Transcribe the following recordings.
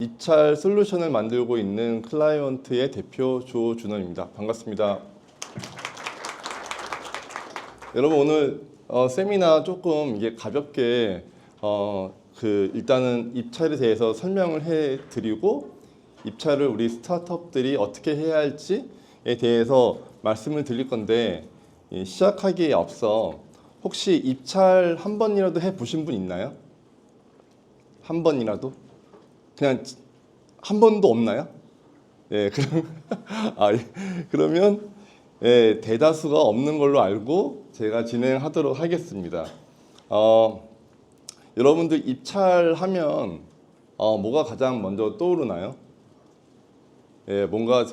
입찰 솔루션을 만들고 있는 클라이언트의 대표 조준원입니다. 반갑습니다. 여러분 오늘 세미나 조금 이게 가볍게 일단은 입찰에 대해서 설명을 해드리고 입찰을 우리 스타트업들이 어떻게 해야 할지에 대해서 말씀을 드릴 건데 시작하기에 앞서 혹시 입찰 한 번이라도 해보신 분 있나요? 한 번이라도? 그냥 한 번도 없나요? 예, 그러면 예, 대다수가 없는 걸로 알고 제가 진행하도록 하겠습니다. 여러분들 입찰하면 뭐가 가장 먼저 떠오르나요? 예, 뭔가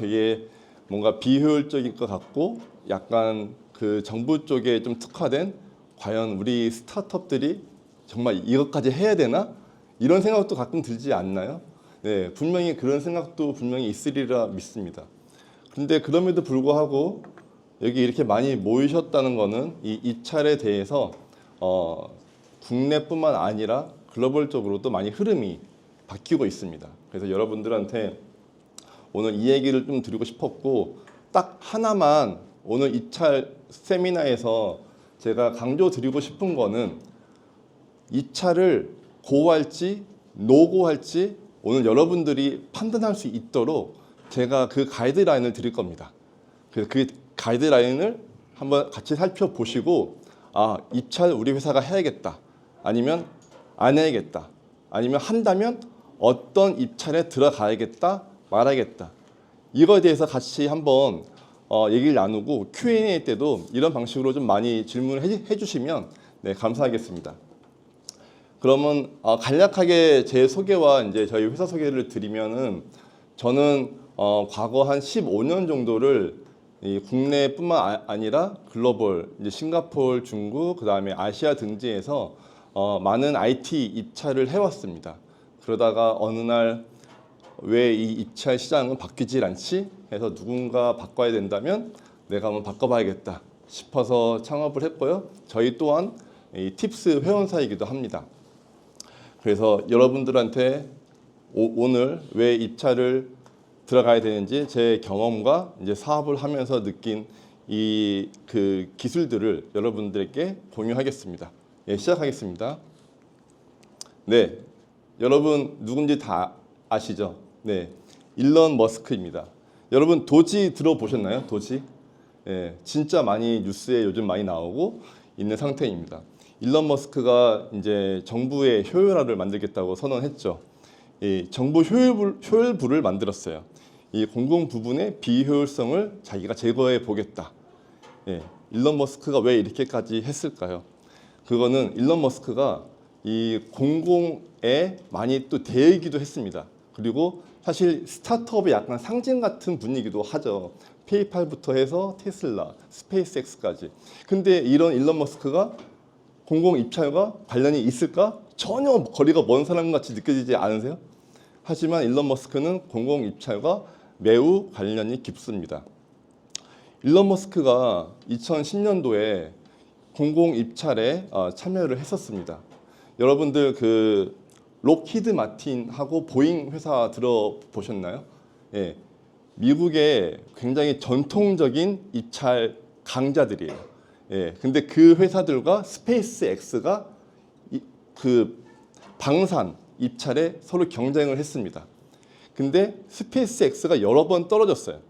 비효율적인 것 같고 약간 그 정부 쪽에 좀 특화된 과연 우리 스타트업들이 정말 이것까지 해야 되나? 이런 생각도 가끔 들지 않나요? 네, 분명히 그런 생각도 분명히 있으리라 믿습니다. 그런데 그럼에도 불구하고 여기 이렇게 많이 모이셨다는 것은 이 입찰에 대해서 국내뿐만 아니라 글로벌적으로도 많이 흐름이 바뀌고 있습니다. 그래서 여러분들한테 오늘 이 얘기를 좀 드리고 싶었고 딱 하나만 오늘 입찰 세미나에서 제가 강조드리고 싶은 거는 입찰을 고할지 노고할지 오늘 여러분들이 판단할 수 있도록 제가 그 가이드라인을 드릴 겁니다. 그래서 그 가이드라인을 한번 같이 살펴보시고 입찰 우리 회사가 해야겠다 아니면 안 해야겠다 아니면 한다면 어떤 입찰에 들어가야겠다 말아야겠다 이거에 대해서 같이 한번 얘기를 나누고 Q&A 때도 이런 방식으로 좀 많이 질문을 해주시면 네, 감사하겠습니다. 그러면 간략하게 제 소개와 이제 저희 회사 소개를 드리면은 저는 과거 한 15년 정도를 이 국내뿐만 아니라 글로벌 이제 싱가포르, 중국, 그다음에 아시아 등지에서 많은 IT 입찰을 해왔습니다. 그러다가 어느 날 왜 이 입찰 시장은 바뀌질 않지? 해서 누군가 바꿔야 된다면 내가 한번 바꿔봐야겠다 싶어서 창업을 했고요. 저희 또한 이 팁스 회원사이기도 합니다. 그래서 여러분들한테 오늘 왜 입찰을 들어가야 되는지 제 경험과 이제 사업을 하면서 느낀 이 그 기술들을 여러분들에게 공유하겠습니다. 예, 시작하겠습니다. 네, 여러분 누군지 다 아시죠? 네, 일론 머스크입니다. 여러분 도지 들어보셨나요? 도지? 예, 진짜 많이 뉴스에 요즘 많이 나오고 있는 상태입니다. 일론 머스크가 이제 정부의 효율화를 만들겠다고 선언했죠. 이 정부 효율부를 만들었어요. 이 공공 부분의 비효율성을 자기가 제거해 보겠다. 예, 일론 머스크가 왜 이렇게까지 했을까요? 그거는 일론 머스크가 이 공공에 많이 또 대기도 했습니다. 그리고 사실 스타트업의 약간 상징 같은 분위기도 하죠. 페이팔부터 해서 테슬라, 스페이스X까지. 근데 이런 일론 머스크가 공공 입찰과 관련이 있을까? 전혀 거리가 먼 사람 같이 느껴지지 않으세요? 하지만 일론 머스크는 공공 입찰과 매우 관련이 깊습니다. 일론 머스크가 2010년도에 공공 입찰에 참여를 했었습니다. 여러분들 그 록히드 마틴하고 보잉 회사 들어보셨나요? 예, 미국의 굉장히 전통적인 입찰 강자들이에요. 예, 근데 그 회사들과 스페이스X가 그 방산 입찰에 서로 경쟁을 했습니다. 근데 스페이스X가 여러 번 떨어졌어요.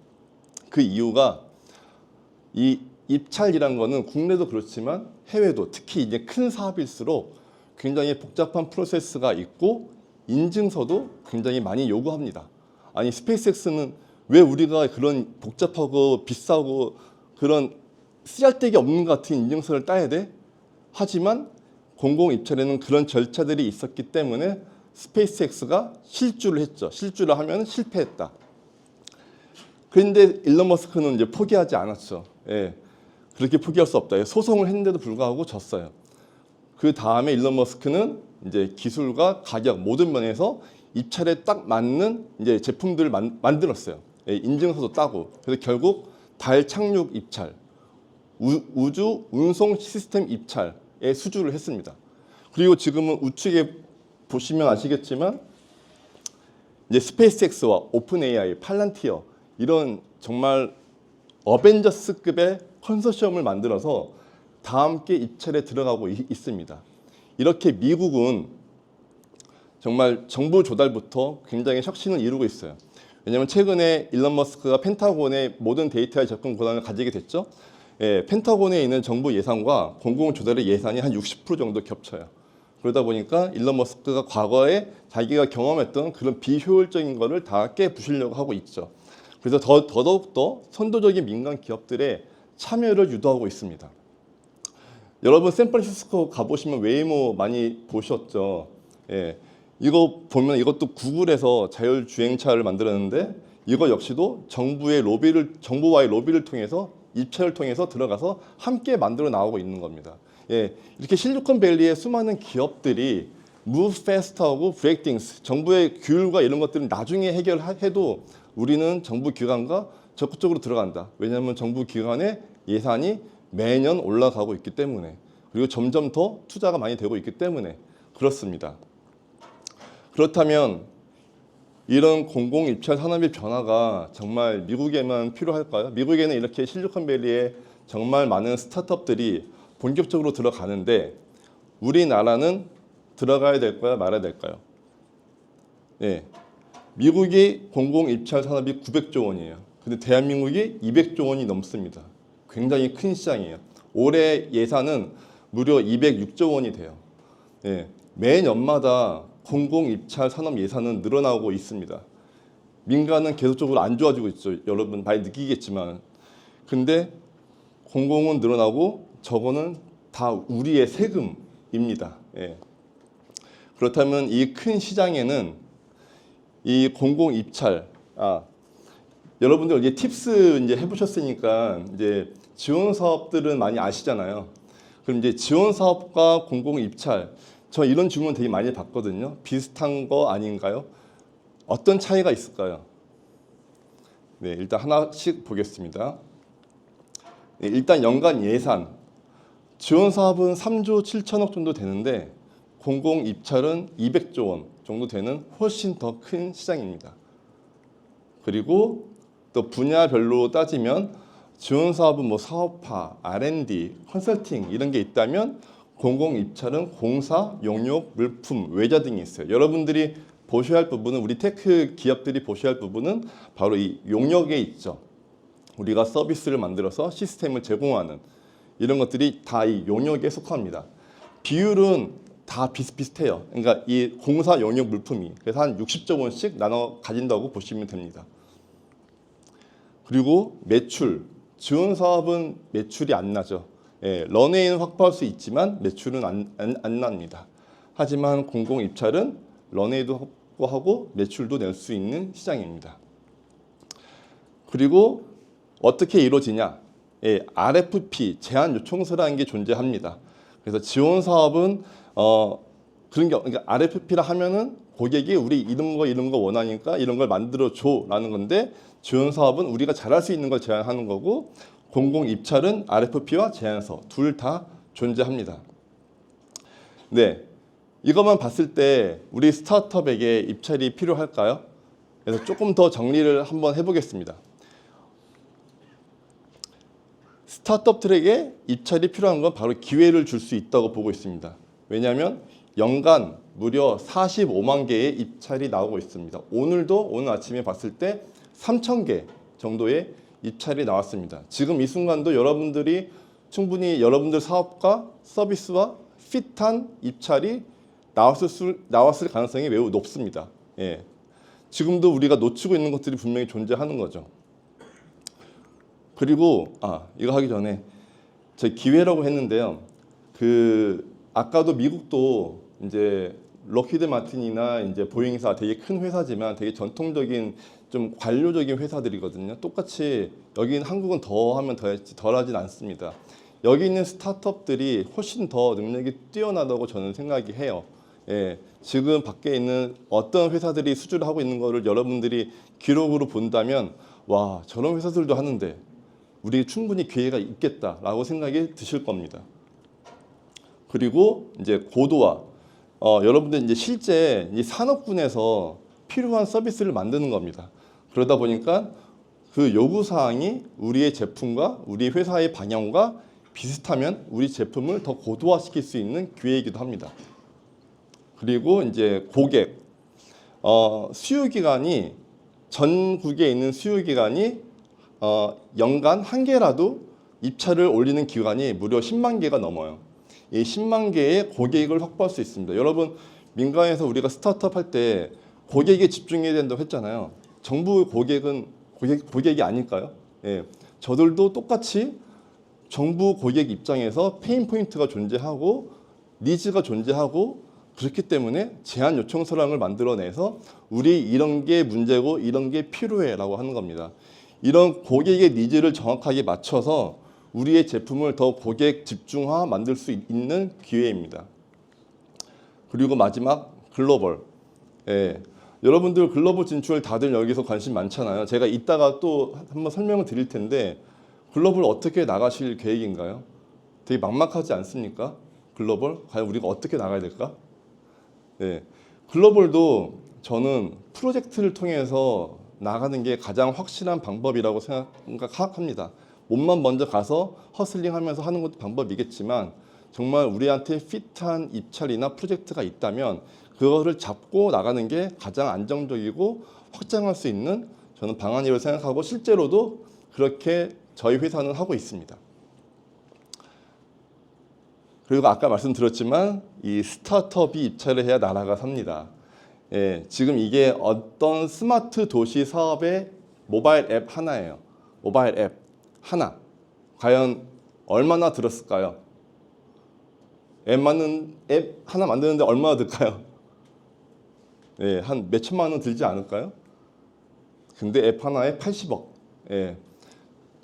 그 이유가 이 입찰이란 거는 국내도 그렇지만 해외도 특히 이제 큰 사업일수록 굉장히 복잡한 프로세스가 있고 인증서도 굉장히 많이 요구합니다. 아니 스페이스X는 왜 우리가 그런 복잡하고 비싸고 그런 쓰잘데기 없는 것 같은 인증서를 따야 돼? 하지만 공공 입찰에는 그런 절차들이 있었기 때문에 스페이스X가 실주를 했죠. 실주를 하면 실패했다. 그런데 일론 머스크는 이제 포기하지 않았죠. 예, 그렇게 포기할 수 없다. 소송을 했는데도 불구하고 졌어요. 그 다음에 일론 머스크는 이제 기술과 가격 모든 면에서 입찰에 딱 맞는 이제 제품들을 만들었어요. 예, 인증서도 따고. 그래서 결국 달 착륙 입찰, 우주 운송 시스템 입찰에 수주를 했습니다. 그리고 지금은 우측에 보시면 아시겠지만 이제 스페이스X와 오픈 AI, 팔란티어 이런 정말 어벤져스급의 컨소시엄을 만들어서 다 함께 입찰에 들어가고 있습니다. 이렇게 미국은 정말 정보 조달부터 굉장히 혁신을 이루고 있어요. 왜냐하면 최근에 일론 머스크가 펜타곤의 모든 데이터의 접근 권한을 가지게 됐죠. 예, 펜타곤에 있는 정부 예산과 공공 조달의 예산이 한 60% 정도 겹쳐요. 그러다 보니까 일론 머스크가 과거에 자기가 경험했던 그런 비효율적인 거를 다 깨부수려고 하고 있죠. 그래서 더더욱더 선도적인 민간 기업들의 참여를 유도하고 있습니다. 여러분 샌프란시스코 가보시면 웨이모 많이 보셨죠. 예, 이거 보면 이것도 구글에서 자율주행차를 만들었는데 이거 역시도 정부와의 로비를 통해서 입찰을 통해서 들어가서 함께 만들어 나오고 있는 겁니다. 예, 이렇게 실리콘밸리의 수많은 기업들이 move faster하고 break things, 정부의 규율과 이런 것들은 나중에 해결해도 우리는 정부 기관과 적극적으로 들어간다. 왜냐하면 정부 기관의 예산이 매년 올라가고 있기 때문에, 그리고 점점 더 투자가 많이 되고 있기 때문에 그렇습니다. 그렇다면 이런 공공입찰 산업의 변화가 정말 미국에만 필요할까요? 미국에는 이렇게 실리콘밸리에 정말 많은 스타트업들이 본격적으로 들어가는데 우리나라는 들어가야 될까요? 말아야 될까요? 예, 미국이 공공입찰 산업이 900조 원이에요. 근데 대한민국이 200조 원이 넘습니다. 굉장히 큰 시장이에요. 올해 예산은 무려 206조 원이 돼요. 예, 매년마다 공공입찰 산업 예산은 늘어나고 있습니다. 민간은 계속적으로 안 좋아지고 있죠. 여러분 많이 느끼겠지만. 근데 공공은 늘어나고 저거는 다 우리의 세금입니다. 예. 그렇다면 이 큰 시장에는 이 공공입찰, 여러분들 이제 팁스 이제 해보셨으니까 이제 지원 사업들은 많이 아시잖아요. 그럼 이제 지원 사업과 공공입찰, 저 이런 질문 되게 많이 받거든요. 비슷한 거 아닌가요? 어떤 차이가 있을까요? 네, 일단 하나씩 보겠습니다. 네, 일단 연간 예산, 지원 사업은 3조 7천억 정도 되는데 공공입찰은 200조 원 정도 되는 훨씬 더 큰 시장입니다. 그리고 또 분야별로 따지면 지원 사업은 뭐 사업화, R&D, 컨설팅 이런 게 있다면 공공입찰은 공사, 용역, 물품, 외자 등이 있어요. 여러분들이 보셔야 할 부분은, 우리 테크 기업들이 보셔야 할 부분은 바로 이 용역에 있죠. 우리가 서비스를 만들어서 시스템을 제공하는 이런 것들이 다 이 용역에 속합니다. 비율은 다 비슷비슷해요. 그러니까 이 공사, 용역, 물품이 그래서 한 60조 원씩 나눠 가진다고 보시면 됩니다. 그리고 매출, 지원 사업은 매출이 안 나죠. 예, 런웨이는 확보할 수 있지만 매출은 안 납니다. 하지만 공공입찰은 런웨이도 확보하고 매출도 낼 수 있는 시장입니다. 그리고 어떻게 이루어지냐? 예, RFP, 제안 요청서라는 게 존재합니다. 그래서 지원 사업은 그러니까 RFP라 하면은 고객이 우리 이런 거 원하니까 이런 걸 만들어 줘라는 건데, 지원 사업은 우리가 잘할 수 있는 걸 제안하는 거고, 공공 입찰은 RFP와 제안서 둘 다 존재합니다. 네, 이것만 봤을 때 우리 스타트업에게 입찰이 필요할까요? 그래서 조금 더 정리를 한번 해보겠습니다. 스타트업들에게 입찰이 필요한 건 바로 기회를 줄 수 있다고 보고 있습니다. 왜냐하면 연간 무려 45만 개의 입찰이 나오고 있습니다. 오늘 아침에 봤을 때 3,000개 정도의 입찰이 나왔습니다. 지금 이 순간도 여러분들이 충분히 여러분들 사업과 서비스와 핏한 입찰이 나왔을 가능성이 매우 높습니다. 예. 지금도 우리가 놓치고 있는 것들이 분명히 존재하는 거죠. 그리고 이거 하기 전에 저 기회라고 했는데요. 아까도 미국도 이제 록히드 마틴이나 이제 보잉사 되게 큰 회사지만 되게 전통적인 좀 관료적인 회사들이거든요. 똑같이 여기는 한국은 더 하면 덜 하진 않습니다. 여기 있는 스타트업들이 훨씬 더 능력이 뛰어나다고 저는 생각이 해요. 예, 지금 밖에 있는 어떤 회사들이 수주를 하고 있는 거를 여러분들이 기록으로 본다면 와, 저런 회사들도 하는데 우리 충분히 기회가 있겠다라고 생각이 드실 겁니다. 그리고 이제 고도화. 여러분들 이제 실제 이 산업군에서 필요한 서비스를 만드는 겁니다. 그러다 보니까 그 요구사항이 우리의 제품과 우리 회사의 방향과 비슷하면 우리 제품을 더 고도화시킬 수 있는 기회이기도 합니다. 그리고 이제 고객, 수요기간이 전국에 있는 수요기간이 연간 한 개라도 입찰을 올리는 기간이 무려 10만 개가 넘어요. 이 10만 개의 고객을 확보할 수 있습니다. 여러분 민간에서 우리가 스타트업 할 때 고객에 집중해야 된다고 했잖아요. 정부 고객은 고객이 아닐까요? 예, 저들도 똑같이 정부 고객 입장에서 페인 포인트가 존재하고 니즈가 존재하고 그렇기 때문에 제안 요청서랑을 만들어내서 우리 이런 게 문제고 이런 게 필요해라고 하는 겁니다. 이런 고객의 니즈를 정확하게 맞춰서 우리의 제품을 더 고객 집중화 만들 수 있는 기회입니다. 그리고 마지막 글로벌. 예, 여러분들 글로벌 진출 다들 여기서 관심 많잖아요. 제가 이따가 또 한번 설명을 드릴 텐데 글로벌 어떻게 나가실 계획인가요? 되게 막막하지 않습니까? 글로벌? 과연 우리가 어떻게 나가야 될까? 네, 글로벌도 저는 프로젝트를 통해서 나가는 게 가장 확실한 방법이라고 생각합니다. 몸만 먼저 가서 허슬링하면서 하는 것도 방법이겠지만 정말 우리한테 핏한 입찰이나 프로젝트가 있다면 그거를 잡고 나가는 게 가장 안정적이고 확장할 수 있는 저는 방안이라고 생각하고 실제로도 그렇게 저희 회사는 하고 있습니다. 그리고 아까 말씀드렸지만 이 스타트업이 입찰을 해야 나라가 삽니다. 예, 지금 이게 어떤 스마트 도시 사업의 모바일 앱 하나예요. 모바일 앱 하나. 과연 얼마나 들었을까요? 앱 하나 만드는데 얼마나 들까요? 예, 한 몇천만 원 들지 않을까요? 근데 앱 하나에 80억. 예,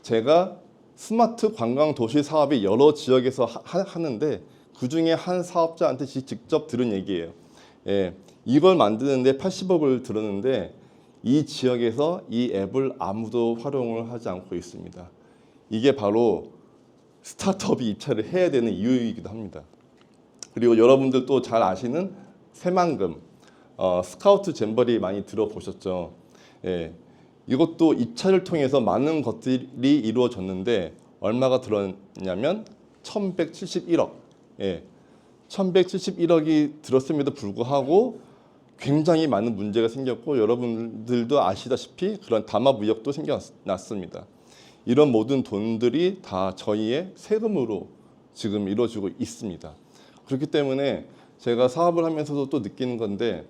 제가 스마트 관광 도시 사업이 여러 지역에서 하는데 그 중에 한 사업자한테 직접 들은 얘기예요. 예, 이걸 만드는데 80억을 들었는데 이 지역에서 이 앱을 아무도 활용을 하지 않고 있습니다. 이게 바로 스타트업이 입찰을 해야 되는 이유이기도 합니다. 그리고 여러분들도 잘 아시는 새만금, 스카우트 잼버리 많이 들어보셨죠? 예, 이것도 입찰을 통해서 많은 것들이 이루어졌는데 얼마가 들었냐면 1171억. 예, 1171억이 들었음에도 불구하고 굉장히 많은 문제가 생겼고 여러분들도 아시다시피 그런 담합의혹도 생겨났습니다. 이런 모든 돈들이 다 저희의 세금으로 지금 이루어지고 있습니다. 그렇기 때문에 제가 사업을 하면서도 또 느끼는 건데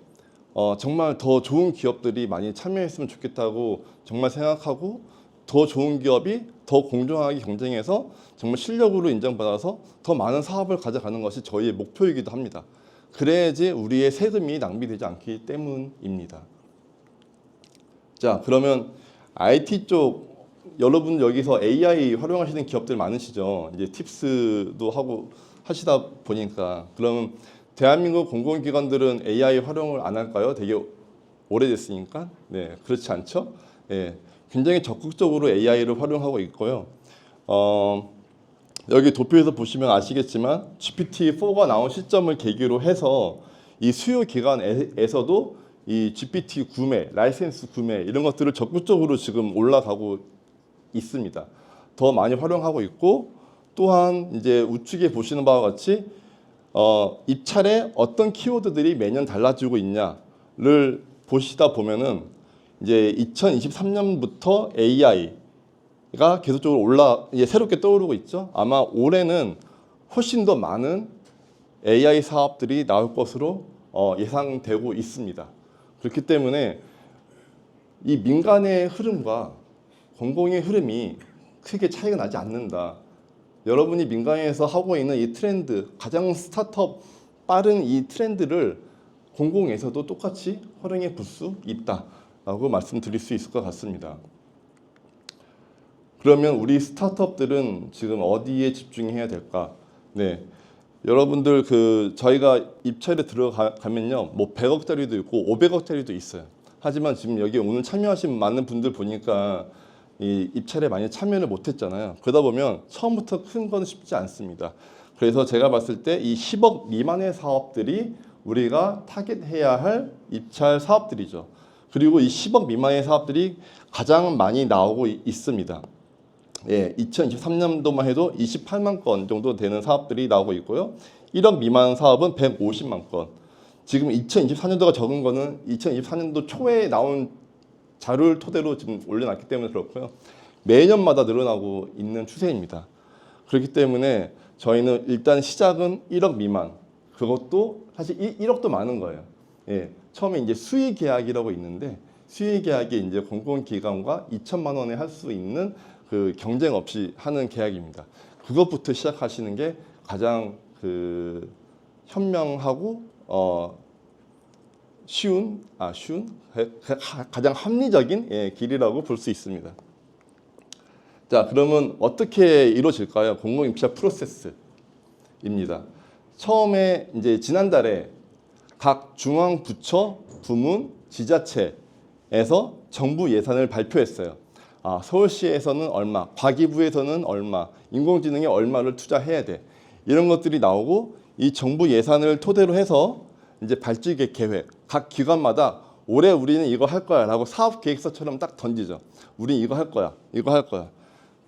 정말 더 좋은 기업들이 많이 참여했으면 좋겠다고 정말 생각하고 더 좋은 기업이 더 공정하게 경쟁해서 정말 실력으로 인정받아서 더 많은 사업을 가져가는 것이 저희의 목표이기도 합니다. 그래야지 우리의 세금이 낭비되지 않기 때문입니다. 자, 그러면 IT 쪽 여러분 여기서 AI 활용하시는 기업들 많으시죠? 이제 팁스도 하고 하시다 보니까 그러면 대한민국 공공기관들은 AI 활용을 안 할까요? 되게 오래됐으니까. 네, 그렇지 않죠? 네, 굉장히 적극적으로 AI를 활용하고 있고요. 여기 도표에서 보시면 아시겠지만 GPT-4가 나온 시점을 계기로 해서 이 수요 기관에서도 이 GPT 구매, 라이센스 구매 이런 것들을 적극적으로 지금 올라가고 있습니다. 더 많이 활용하고 있고 또한 이제 우측에 보시는 바와 같이 입찰에 어떤 키워드들이 매년 달라지고 있냐를 보시다 보면은 이제 2023년부터 AI가 계속적으로 새롭게 떠오르고 있죠. 아마 올해는 훨씬 더 많은 AI 사업들이 나올 것으로 예상되고 있습니다. 그렇기 때문에 이 민간의 흐름과 공공의 흐름이 크게 차이가 나지 않는다. 여러분이 민간에서 하고 있는 이 트렌드, 가장 스타트업 빠른 이 트렌드를 공공에서도 똑같이 활용해 볼 수 있다라고 말씀드릴 수 있을 것 같습니다. 그러면 우리 스타트업들은 지금 어디에 집중해야 될까? 네, 여러분들 저희가 입찰에 들어가면요, 뭐 100억짜리도 있고 500억짜리도 있어요. 하지만 지금 여기 오늘 참여하신 많은 분들 보니까 이 입찰에 많이 참여를 못했잖아요. 그러다 보면 처음부터 큰 건 쉽지 않습니다. 그래서 제가 봤을 때 이 10억 미만의 사업들이 우리가 타겟해야 할 입찰 사업들이죠. 그리고 이 10억 미만의 사업들이 가장 많이 나오고 있습니다. 예, 2023년도만 해도 28만 건 정도 되는 사업들이 나오고 있고요. 1억 미만 사업은 150만 건. 지금 2024년도가 적은 거는 2024년도 초에 나온 자료를 토대로 지금 올려놨기 때문에 그렇고요. 매년마다 늘어나고 있는 추세입니다. 그렇기 때문에 저희는 일단 시작은 1억 미만. 그것도 사실 1억도 많은 거예요. 예, 처음에 이제 수의 계약이라고 있는데 수의 계약이 이제 공공기관과 2천만 원에 할 수 있는 그 경쟁 없이 하는 계약입니다. 그것부터 시작하시는 게 가장 그 현명하고 쉬운 가장 합리적인 길이라고 볼 수 있습니다. 자, 그러면 어떻게 이루어질까요? 공공입찰 프로세스입니다. 처음에 이제 지난달에 각 중앙 부처, 부문, 지자체에서 정부 예산을 발표했어요. 서울시에서는 얼마, 과기부에서는 얼마, 인공지능에 얼마를 투자해야 돼. 이런 것들이 나오고 이 정부 예산을 토대로 해서 이제 발주 계획, 각 기관마다 올해 우리는 이거 할 거야 라고 사업 계획서처럼 딱 던지죠. 우리 이거 할 거야, 이거 할 거야.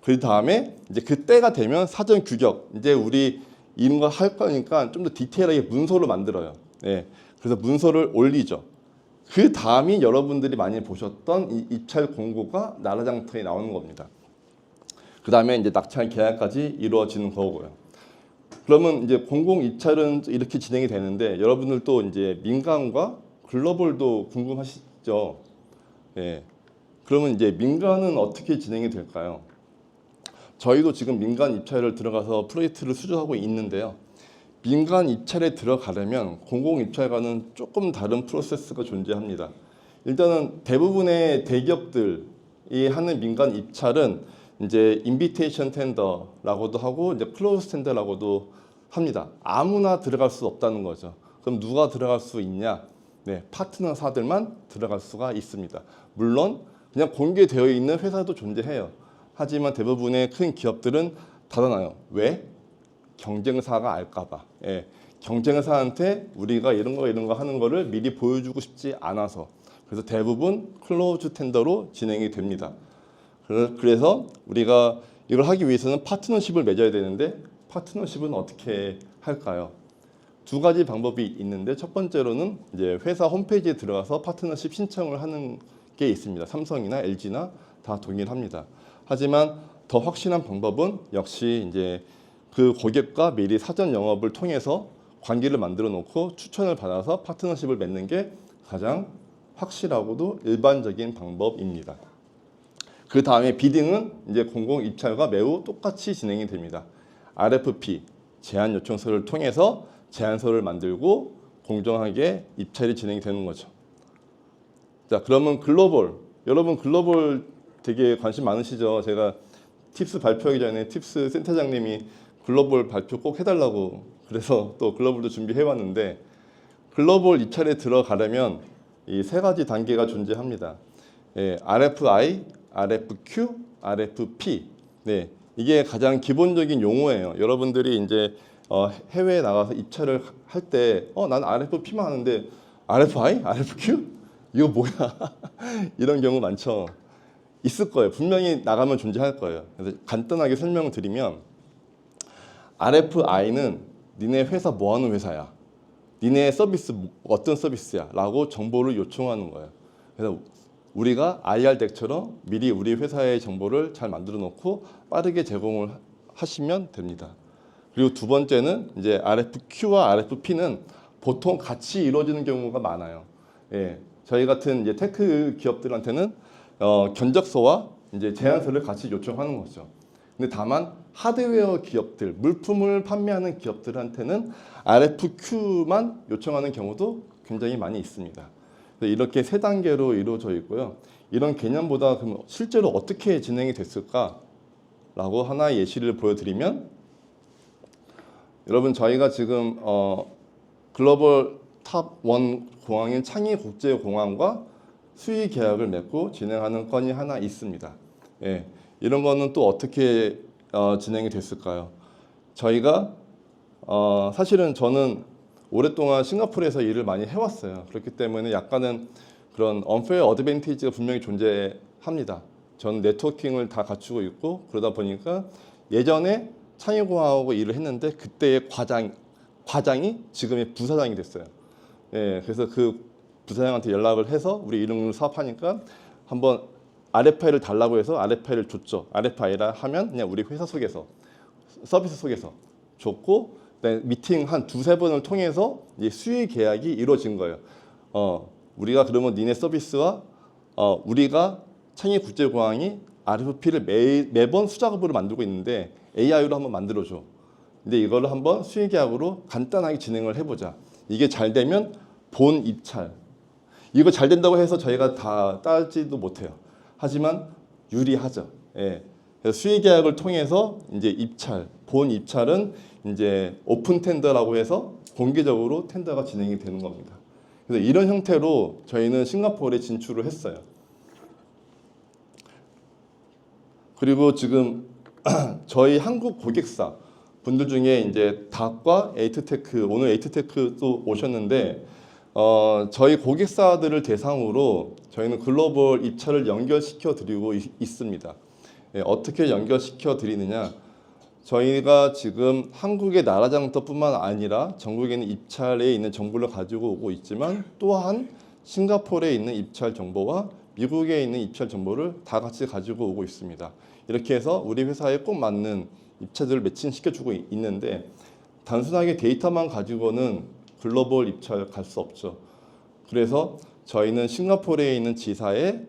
그 다음에 이제 그때가 되면 사전 규격, 이제 우리 이런 거 할 거니까 좀 더 디테일하게 문서를 만들어요. 예, 그래서 문서를 올리죠. 그 다음이 여러분들이 많이 보셨던 이 입찰 공고가 나라장터에 나오는 겁니다. 그 다음에 이제 낙찰 계약까지 이루어지는 거고요. 그러면 이제 공공 입찰은 이렇게 진행이 되는데 여러분들도 이제 민간과 글로벌도 궁금하시죠? 예. 그러면 이제 민간은 어떻게 진행이 될까요? 저희도 지금 민간 입찰을 들어가서 프로젝트를 수주하고 있는데요. 민간 입찰에 들어가려면 공공 입찰과는 조금 다른 프로세스가 존재합니다. 일단은 대부분의 대기업들이 하는 민간 입찰은 이제 인비테이션 텐더라고도 하고 이제 클로즈 텐더라고도 합니다. 아무나 들어갈 수 없다는 거죠. 그럼 누가 들어갈 수 있냐? 네, 파트너사들만 들어갈 수가 있습니다. 물론 그냥 공개되어 있는 회사도 존재해요. 하지만 대부분의 큰 기업들은 닫아놔요. 왜? 경쟁사가 알까봐. 예, 경쟁사한테 우리가 이런 거 하는 거를 미리 보여주고 싶지 않아서. 그래서 대부분 클로즈 텐더로 진행이 됩니다. 그래서 우리가 이걸 하기 위해서는 파트너십을 맺어야 되는데 파트너십은 어떻게 할까요? 두 가지 방법이 있는데 첫 번째로는 이제 회사 홈페이지에 들어가서 파트너십 신청을 하는 게 있습니다. 삼성이나 LG나 다 동일합니다. 하지만 더 확실한 방법은 역시 이제 그 고객과 미리 사전 영업을 통해서 관계를 만들어 놓고 추천을 받아서 파트너십을 맺는 게 가장 확실하고도 일반적인 방법입니다. 그 다음에 비딩은 이제 공공 입찰과 매우 똑같이 진행이 됩니다. RFP 제안 요청서를 통해서 제안서를 만들고 공정하게 입찰이 진행이 되는 거죠. 자, 그러면 글로벌, 여러분 글로벌 되게 관심 많으시죠? 제가 팁스 발표하기 전에 팁스 센터장님이 글로벌 발표 꼭 해달라고 그래서 또 글로벌도 준비해왔는데 글로벌 입찰에 들어가려면 이 세 가지 단계가 존재합니다. 예, RFI, RFQ, RFP. 네, 이게 가장 기본적인 용어예요. 여러분들이 이제 해외에 나가서 입찰을 할 때 난 RFP만 하는데 RFI? RFQ? 이거 뭐야? 이런 경우 많죠. 있을 거예요. 분명히 나가면 존재할 거예요. 그래서 간단하게 설명을 드리면 RFI는 니네 회사 뭐 하는 회사야? 니네 서비스 어떤 서비스야? 라고 정보를 요청하는 거예요. 그래서 우리가 IR 덱처럼 미리 우리 회사의 정보를 잘 만들어 놓고 빠르게 제공을 하시면 됩니다. 그리고 두 번째는 이제 RFQ와 RFP는 보통 같이 이루어지는 경우가 많아요. 예, 저희 같은 이제 테크 기업들한테는 견적서와 이제 제안서를 같이 요청하는 거죠. 근데 다만 하드웨어 기업들, 물품을 판매하는 기업들한테는 RFQ만 요청하는 경우도 굉장히 많이 있습니다. 이렇게 세 단계로 이루어져 있고요. 이런 개념보다 그럼 실제로 어떻게 진행이 됐을까라고 하나의 예시를 보여드리면 여러분 저희가 지금 글로벌 탑 1 공항인 창의국제공항과 수의 계약을 맺고 진행하는 건이 하나 있습니다. 예, 이런 거는 또 어떻게 진행이 됐을까요? 저희가 사실은 저는 오랫동안 싱가포르에서 일을 많이 해왔어요. 그렇기 때문에 약간은 그런 unfair advantage가 분명히 존재합니다. 저는 네트워킹을 다 갖추고 있고 그러다 보니까 예전에 창의공학하고 일을 했는데 그때의 과장이 지금의 부사장이 됐어요. 예, 그래서 그 부사장한테 연락을 해서 우리 이런 사업하니까 한번 RFI를 달라고 해서 RFI를 줬죠. RFI라 하면 그냥 우리 회사 속에서 서비스 속에서 줬고 미팅 한 두세 번을 통해서 이제 수의 계약이 이루어진 거예요. 우리가 그러면 니네 서비스와 우리가 창의국제공항이 RFP를 매번 수작업으로 만들고 있는데 AI로 한번 만들어줘. 근데 이거를 한번 수의 계약으로 간단하게 진행을 해보자. 이게 잘 되면 본 입찰. 이거 잘 된다고 해서 저희가 다 따지도 못해요. 하지만 유리하죠. 예. 그래서 수의 계약을 통해서 이제 입찰, 본 입찰은 이제 오픈 텐더라고 해서 공개적으로 텐더가 진행이 되는 겁니다. 그래서 이런 형태로 저희는 싱가포르에 진출을 했어요. 그리고 지금 저희 한국 고객사 분들 중에 이제 닷과 에이트테크, 오늘 에이트테크 또 오셨는데 저희 고객사들을 대상으로 저희는 글로벌 입찰을 연결시켜 드리고 있습니다. 예, 어떻게 연결시켜 드리느냐? 저희가 지금 한국의 나라장터뿐만 아니라 전국에 있는 입찰에 있는 정보를 가지고 오고 있지만 또한 싱가포르에 있는 입찰 정보와 미국에 있는 입찰 정보를 다 같이 가지고 오고 있습니다. 이렇게 해서 우리 회사에 꼭 맞는 입찰들을 매칭시켜주고 있는데 단순하게 데이터만 가지고는 글로벌 입찰 갈 수 없죠. 그래서 저희는 싱가포르에 있는 지사에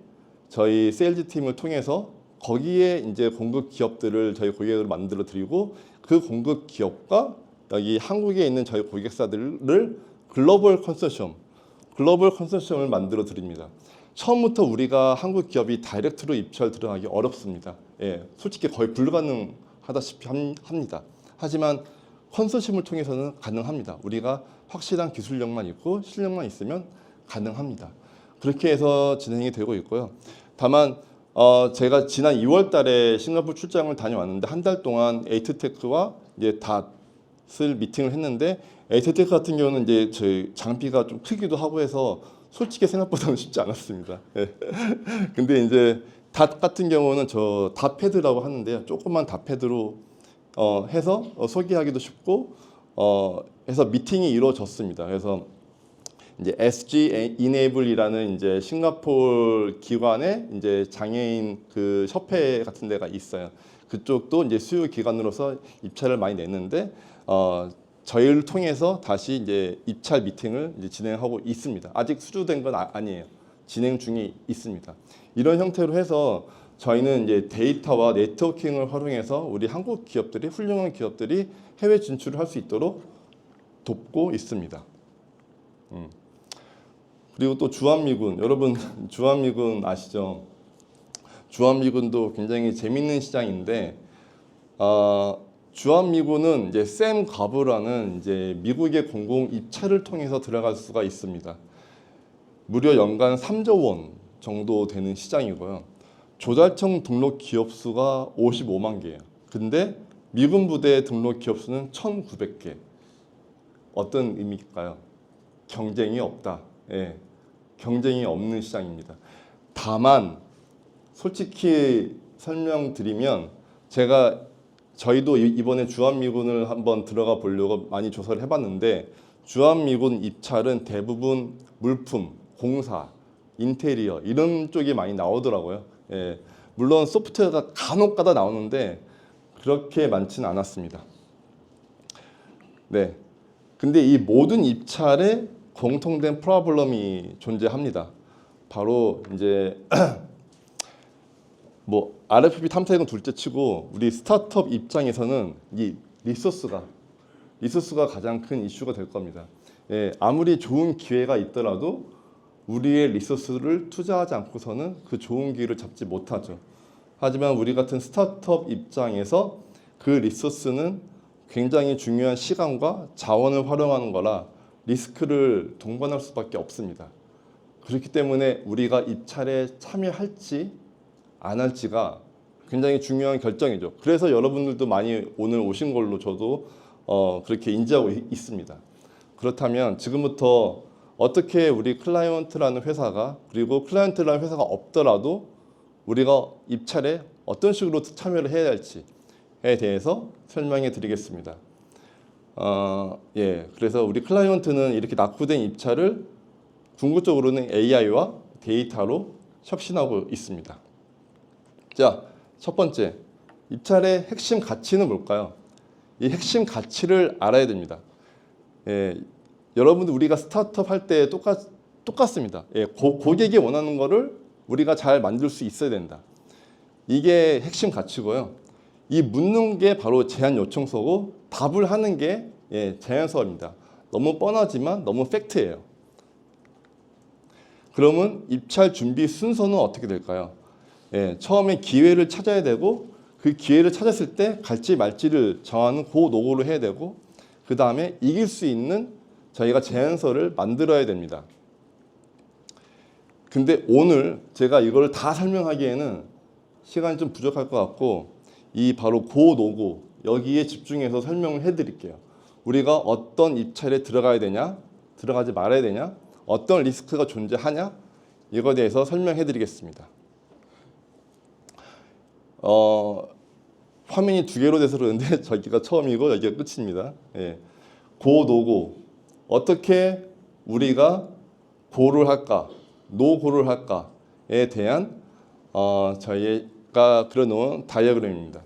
저희 세일즈 팀을 통해서 거기에 이제 공급 기업들을 저희 고객으로 만들어 드리고 그 공급 기업과 여기 한국에 있는 저희 고객사들을 글로벌 컨소시엄을 만들어 드립니다. 처음부터 우리가 한국 기업이 다이렉트로 입찰 들어가기 어렵습니다. 예, 솔직히 거의 불가능하다시피 합니다. 하지만 컨소시엄을 통해서는 가능합니다. 우리가 확실한 기술력만 있고 실력만 있으면 가능합니다. 그렇게 해서 진행이 되고 있고요. 다만 제가 지난 2월 달에 싱가포르 출장을 다녀왔는데 한 달 동안 에이트테크와 이제 닷을 미팅을 했는데 에이트테크 같은 경우는 이제 저희 장비가 좀 크기도 하고 해서 솔직히 생각보다는 쉽지 않았습니다. 예. 근데 이제 닷 같은 경우는 저 닷패드라고 하는데요. 조그만 닷패드로 해서 소개하기도 쉽고 해서 미팅이 이루어졌습니다. 그래서 이제 SG Enable이라는 이제 싱가포르 기관의 이제 장애인 그 협회 같은 데가 있어요. 그쪽도 이제 수요 기관으로서 입찰을 많이 냈는데 저희를 통해서 다시 이제 입찰 미팅을 이제 진행하고 있습니다. 아직 수주된 건 아니에요. 진행 중에 있습니다. 이런 형태로 해서 저희는 이제 데이터와 네트워킹을 활용해서 우리 한국 기업들이 훌륭한 기업들이 해외 진출을 할 수 있도록 돕고 있습니다. 그리고 또 주한미군, 여러분 주한미군 아시죠? 주한미군도 굉장히 재밌는 시장인데 주한미군은 이제 샘 가브라는 이제 미국의 공공 입찰을 통해서 들어갈 수가 있습니다. 무려 연간 3조 원 정도 되는 시장이고요. 조달청 등록 기업 수가 55만 개예요. 근데 미군 부대 등록 기업 수는 1,900개. 어떤 의미일까요? 경쟁이 없다. 예, 경쟁이 없는 시장입니다. 다만 솔직히 설명드리면 저희도 이번에 주한미군을 한번 들어가 보려고 많이 조사를 해봤는데 주한미군 입찰은 대부분 물품, 공사, 인테리어 이런 쪽이 많이 나오더라고요. 예, 물론 소프트웨어가 간혹가다 나오는데 그렇게 많지는 않았습니다. 네, 근데 이 모든 입찰에 공통된 프로블럼이 존재합니다. 바로 이제 뭐 RFP 탐색은 둘째치고 우리 스타트업 입장에서는 이 리소스가 가장 큰 이슈가 될 겁니다. 예, 아무리 좋은 기회가 있더라도 우리의 리소스를 투자하지 않고서는 그 좋은 기회를 잡지 못하죠. 하지만 우리 같은 스타트업 입장에서 그 리소스는 굉장히 중요한 시간과 자원을 활용하는 거라 리스크를 동반할 수밖에 없습니다. 그렇기 때문에 우리가 입찰에 참여할지 안 할지가 굉장히 중요한 결정이죠. 그래서 여러분들도 많이 오늘 오신 걸로 저도 그렇게 인지하고 있습니다. 그렇다면 지금부터 어떻게 우리 클라이언트라는 회사가 그리고 클라이언트라는 회사가 없더라도 우리가 입찰에 어떤 식으로 참여를 해야 할지에 대해서 설명해 드리겠습니다. 그래서 우리 클라이언트는 이렇게 낙후된 입찰을 궁극적으로는 AI와 데이터로 혁신하고 있습니다. 자, 첫 번째, 입찰의 핵심 가치는 뭘까요? 이 핵심 가치를 알아야 됩니다. 여러분들 우리가 스타트업 할 때 똑같습니다. 고객이 원하는 거를 우리가 잘 만들 수 있어야 된다. 이게 핵심 가치고요. 이 묻는 게 바로 제안 요청서고 답을 하는 게 제안서입니다. 너무 뻔하지만 너무 팩트예요. 그러면 입찰 준비 순서는 어떻게 될까요? 처음에 기회를 찾아야 되고 그 기회를 찾았을 때 갈지 말지를 정하는 그 노고를 해야 되고 그 다음에 이길 수 있는 저희가 제안서를 만들어야 됩니다. 근데 오늘 제가 이걸 다 설명하기에는 시간이 좀 부족할 것 같고 이 바로 고 노고 여기에 집중해서 설명을 해드릴게요. 우리가 어떤 입찰에 들어가야 되냐, 들어가지 말아야 되냐, 어떤 리스크가 존재하냐 이거에 대해서 설명해 드리겠습니다. 화면이 두 개로 돼서 그러는데 저기가 처음이고 여기가 끝입니다. 고, 노고 어떻게 우리가 고를 할까, 노고를 할까에 대한 저희가 그려놓은 다이어그램입니다.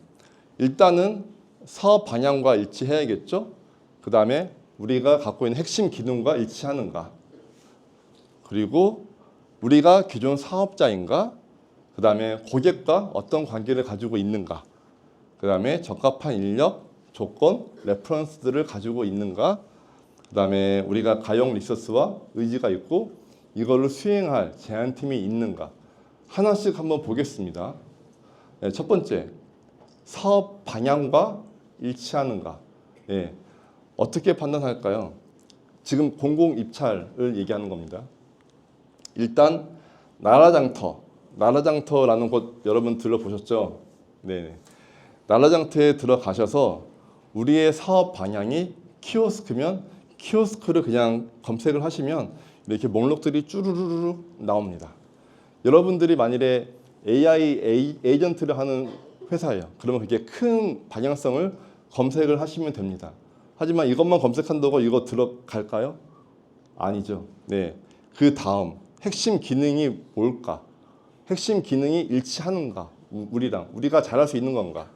일단은 사업 방향과 일치해야겠죠. 그 다음에 우리가 갖고 있는 핵심 기능과 일치하는가, 그리고 우리가 기존 사업자인가, 그 다음에 고객과 어떤 관계를 가지고 있는가, 그 다음에 적합한 인력, 조건, 레퍼런스들을 가지고 있는가, 그 다음에 우리가 가용 리소스와 의지가 있고 이거를 수행할 제안팀이 있는가 하나씩 한번 보겠습니다. 첫 번째, 사업 방향과 일치하는가. 어떻게 판단할까요? 지금 공공 입찰을 얘기하는 겁니다. 일단 나라장터라는 곳 여러분 들어보셨죠? 네. 나라장터에 들어가셔서 우리의 사업 방향이 키오스크면 키오스크를 그냥 검색을 하시면 이렇게 목록들이 쭈루루루 나옵니다. 여러분들이 만일에 AI 에이전트를 하는 회사예요. 그러면 그게 큰 방향성을 검색을 하시면 됩니다. 하지만 이것만 검색한다고 이거 들어갈까요? 아니죠. 네. 그 다음 핵심 기능이 뭘까? 핵심 기능이 일치하는가? 우리가 잘할 수 있는 건가?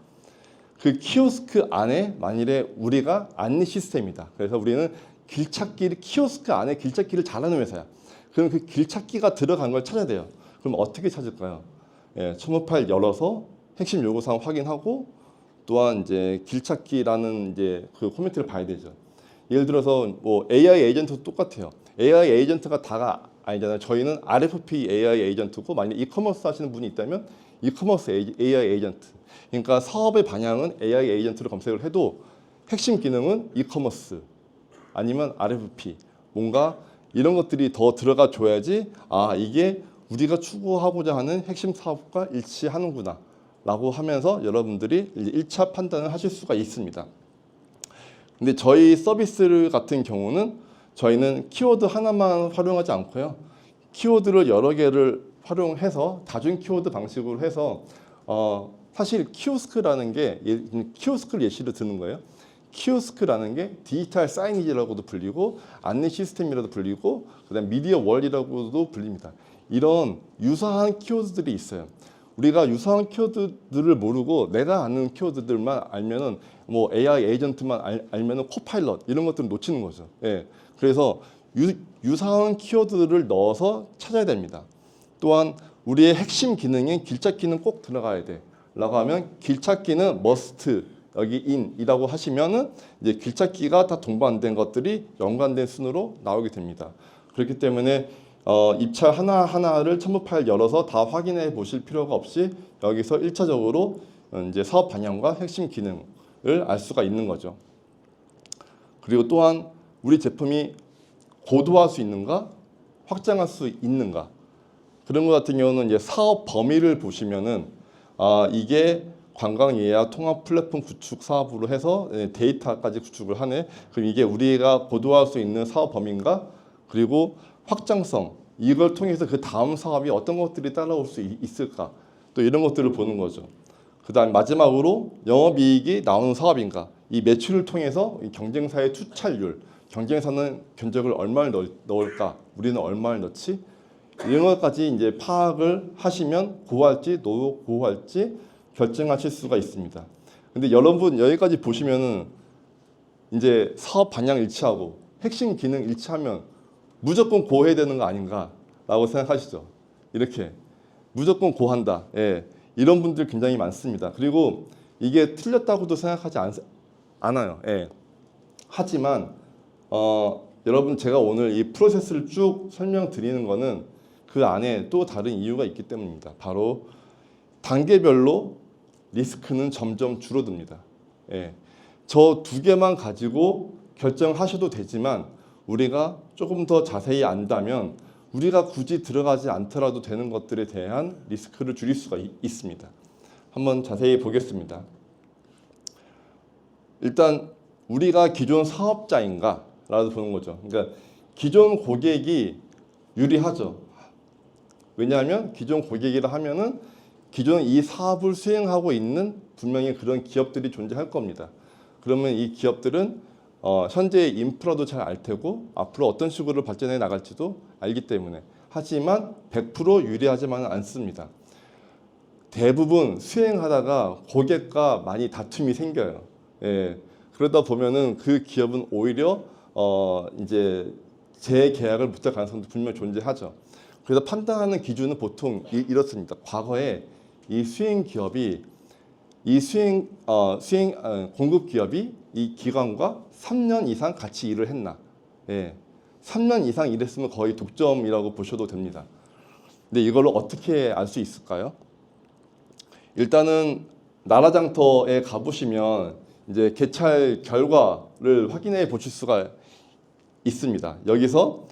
그 키오스크 안에 만일에 우리가 안내 시스템이다. 그래서 우리는 키오스크 안에 길찾기를 잘하는 회사야. 그럼 그 길찾기가 들어간 걸 찾아야 돼요. 그럼 어떻게 찾을까요? 첨부파일 열어서 핵심 요구사항 확인하고 또한 이제 길찾기라는 이제 그 코멘트를 봐야 되죠. 예를 들어서 뭐 AI 에이전트도 똑같아요. AI 에이전트가 다가 아니잖아요. 저희는 RFP AI 에이전트고 만약 이커머스 하시는 분이 있다면 이커머스 AI 에이전트. 그러니까 사업의 방향은 AI 에이전트로 검색을 해도 핵심 기능은 이커머스 아니면 RFP 뭔가 이런 것들이 더 들어가 줘야지 이게 우리가 추구하고자 하는 핵심 사업과 일치하는구나 라고 하면서 여러분들이 1차 판단을 하실 수가 있습니다. 근데 저희 서비스 같은 경우는 저희는 키워드 하나만 활용하지 않고요. 키워드를 여러 개를 활용해서 다중 키워드 방식으로 해서 사실 키오스크라는 게 키오스크를 예시로 드는 거예요. 키오스크라는 게 디지털 사이니지라고도 불리고 안내 시스템이라도 불리고 그다음 미디어 월이라고도 불립니다. 이런 유사한 키워드들이 있어요. 우리가 유사한 키워드들을 모르고 내가 아는 키워드들만 알면은 뭐 AI 에이전트만 알면은 코파일럿 이런 것들을 놓치는 거죠. 그래서 유사한 키워드를 넣어서 찾아야 됩니다. 또한 우리의 핵심 기능인 길찾기는 꼭 들어가야 돼. 라고 하면 길찾기는 must 여기 in이라고 하시면은 이제 길찾기가 다 동반된 것들이 연관된 순으로 나오게 됩니다. 그렇기 때문에 입찰 하나하나를 첨부 파일 열어서 다 확인해 보실 필요가 없이 여기서 1차적으로 이제 사업 방향과 핵심 기능을 알 수가 있는 거죠. 그리고 또한 우리 제품이 고도화할 수 있는가, 확장할 수 있는가 그런 것 같은 경우는 이제 사업 범위를 보시면은 이게 관광 예약 통합 플랫폼 구축 사업으로 해서 데이터까지 구축을 하네. 그럼 이게 우리가 고도화할 수 있는 사업 범위인가? 그리고 확장성, 이걸 통해서 그 다음 사업이 어떤 것들이 따라올 수 있을까, 또 이런 것들을 보는 거죠. 그 다음 마지막으로 영업이익이 나오는 사업인가, 이 매출을 통해서 이 경쟁사의 투찰률, 경쟁사는 견적을 얼마를 넣을까, 우리는 얼마를 넣지, 이런 것까지 이제 파악을 하시면 고할지 노고할지 결정하실 수가 있습니다. 근데 여러분 여기까지 보시면은 이제 사업 방향 일치하고 핵심 기능 일치하면 무조건 고해야 되는 거 아닌가라고 생각하시죠? 이렇게 무조건 고한다. 예, 이런 분들 굉장히 많습니다. 그리고 이게 틀렸다고도 생각하지 않아요. 예. 하지만 여러분 제가 오늘 이 프로세스를 쭉 설명드리는 거는 그 안에 또 다른 이유가 있기 때문입니다. 바로 단계별로 리스크는 점점 줄어듭니다. 예. 저 두 개만 가지고 결정하셔도 되지만 우리가 조금 더 자세히 안다면 우리가 굳이 들어가지 않더라도 되는 것들에 대한 리스크를 줄일 수가 있습니다. 한번 자세히 보겠습니다. 일단 우리가 기존 사업자인가 라고 보는 거죠. 그러니까 기존 고객이 유리하죠. 왜냐하면 기존 고객이라 하면은 기존 이 사업을 수행하고 있는 분명히 그런 기업들이 존재할 겁니다. 그러면 이 기업들은 현재의 인프라도 잘 알 테고 앞으로 어떤 식으로 발전해 나갈지도 알기 때문에, 하지만 100% 유리하지만은 않습니다. 대부분 수행하다가 고객과 많이 다툼이 생겨요. 예, 그러다 보면은 그 기업은 오히려 이제 재계약을 못할 가능성도 분명히 존재하죠. 그래서 판단하는 기준은 보통 이렇습니다. 과거에 이 수행 기업이 공급 기업이 이 기관과 3년 이상 같이 일을 했나? 예, 3년 이상 일했으면 거의 독점이라고 보셔도 됩니다. 근데 이걸 어떻게 알 수 있을까요? 일단은 나라장터에 가보시면 이제 개찰 결과를 확인해 보실 수가 있습니다. 여기서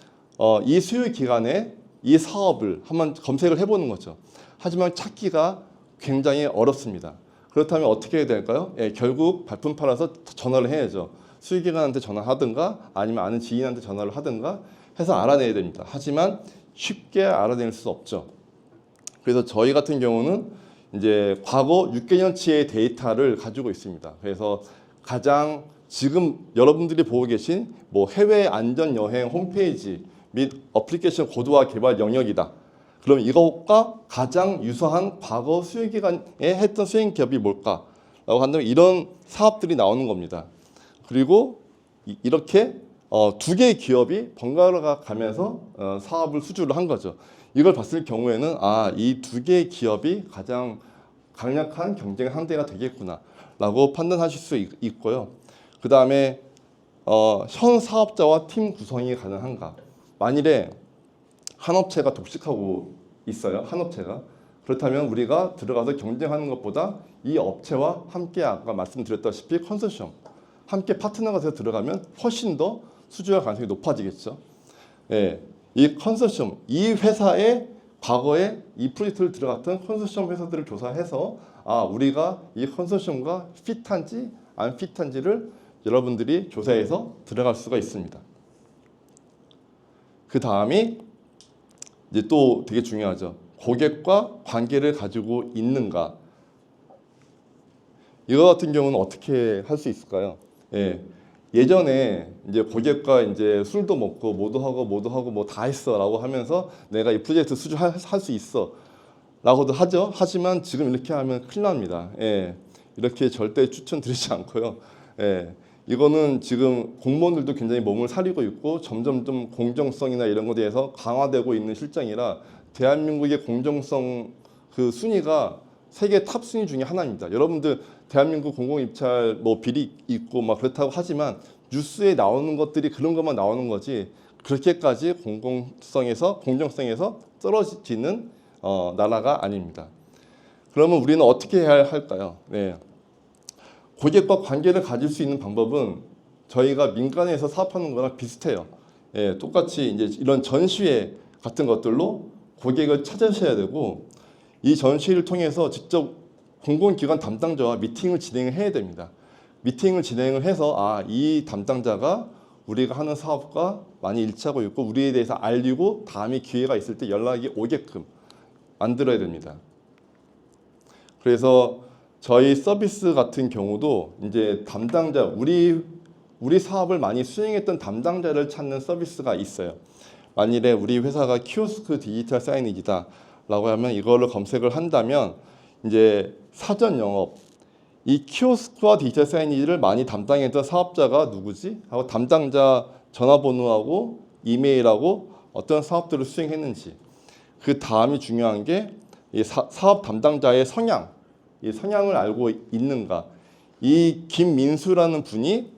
이 수요 기간에 이 사업을 한번 검색을 해보는 거죠. 하지만 찾기가 굉장히 어렵습니다. 그렇다면 어떻게 해야 될까요? 예, 결국 발품 팔아서 전화를 해야죠. 수의기관한테 전화하든가 아니면 아는 지인한테 전화를 하든가 해서 알아내야 됩니다. 하지만 쉽게 알아낼 수 없죠. 그래서 저희 같은 경우는 이제 과거 6개년치의 데이터를 가지고 있습니다. 그래서 가장 지금 여러분들이 보고 계신 뭐 해외 안전 여행 홈페이지 및 어플리케이션 고도화 개발 영역이다. 그럼 이것과 가장 유사한 과거 수행기간에 했던 수행 기업이 뭘까라고 한다면 이런 사업들이 나오는 겁니다. 그리고 이렇게 두 개의 기업이 번갈아 가면서 사업을 수주를 한 거죠. 이걸 봤을 경우에는 이 두 개의 기업이 가장 강력한 경쟁 상대가 되겠구나라고 판단하실 수 있고요. 그 다음에 현 사업자와 팀 구성이 가능한가? 만일에 한 업체가 독식하고 있어요. 한 업체가. 그렇다면 우리가 들어가서 경쟁하는 것보다 이 업체와 함께 아까 말씀드렸다시피 컨소시엄, 함께 파트너가 돼서 들어가면 훨씬 더 수주할 가능성이 높아지겠죠. 예, 이 컨소시엄, 이 회사의 과거에 이 프로젝트를 들어갔던 컨소시엄 회사들을 조사해서 우리가 이 컨소시엄과 핏한지 안 핏한지를 여러분들이 조사해서 들어갈 수가 있습니다. 그 다음이 이제 또 되게 중요하죠. 고객과 관계를 가지고 있는가. 이거 같은 경우는 어떻게 할 수 있을까요? 예. 예전에 이제 고객과 이제 술도 먹고 뭐도 하고 뭐 다 했어라고 하면서 내가 이 프로젝트 수주할 수 있어라고도 하죠. 하지만 지금 이렇게 하면 큰일 납니다. 예. 이렇게 절대 추천드리지 않고요. 예. 이거는 지금 공무원들도 굉장히 몸을 사리고 있고 점점 좀 공정성이나 이런 것에 대해서 강화되고 있는 실정이라 대한민국의 공정성 그 순위가 세계 탑 순위 중에 하나입니다. 여러분들 대한민국 공공입찰 뭐 비리 있고 막 그렇다고 하지만 뉴스에 나오는 것들이 그런 것만 나오는 거지 그렇게까지 공정성에서 떨어지는 나라가 아닙니다. 그러면 우리는 어떻게 해야 할까요? 네. 고객과 관계를 가질 수 있는 방법은 저희가 민간에서 사업하는 거랑 비슷해요. 예, 똑같이 이제 이런 전시회 같은 것들로 고객을 찾으셔야 되고 이 전시회를 통해서 직접 공공기관 담당자와 미팅을 진행해야 됩니다. 미팅을 진행을 해서 이 담당자가 우리가 하는 사업과 많이 일치하고 있고 우리에 대해서 알리고 다음에 기회가 있을 때 연락이 오게끔 만들어야 됩니다. 그래서 저희 서비스 같은 경우도 이제 담당자, 우리 사업을 많이 수행했던 담당자를 찾는 서비스가 있어요. 만일에 우리 회사가 키오스크 디지털 사이니지다 라고 하면 이거를 검색을 한다면 이제 사전 영업, 이 키오스크와 디지털 사이니지를 많이 담당했던 사업자가 누구지? 하고 담당자 전화번호하고 이메일하고 어떤 사업들을 수행했는지, 그 다음이 중요한 게 이 사업 담당자의 성향, 이 성향을 알고 있는가. 이 김민수라는 분이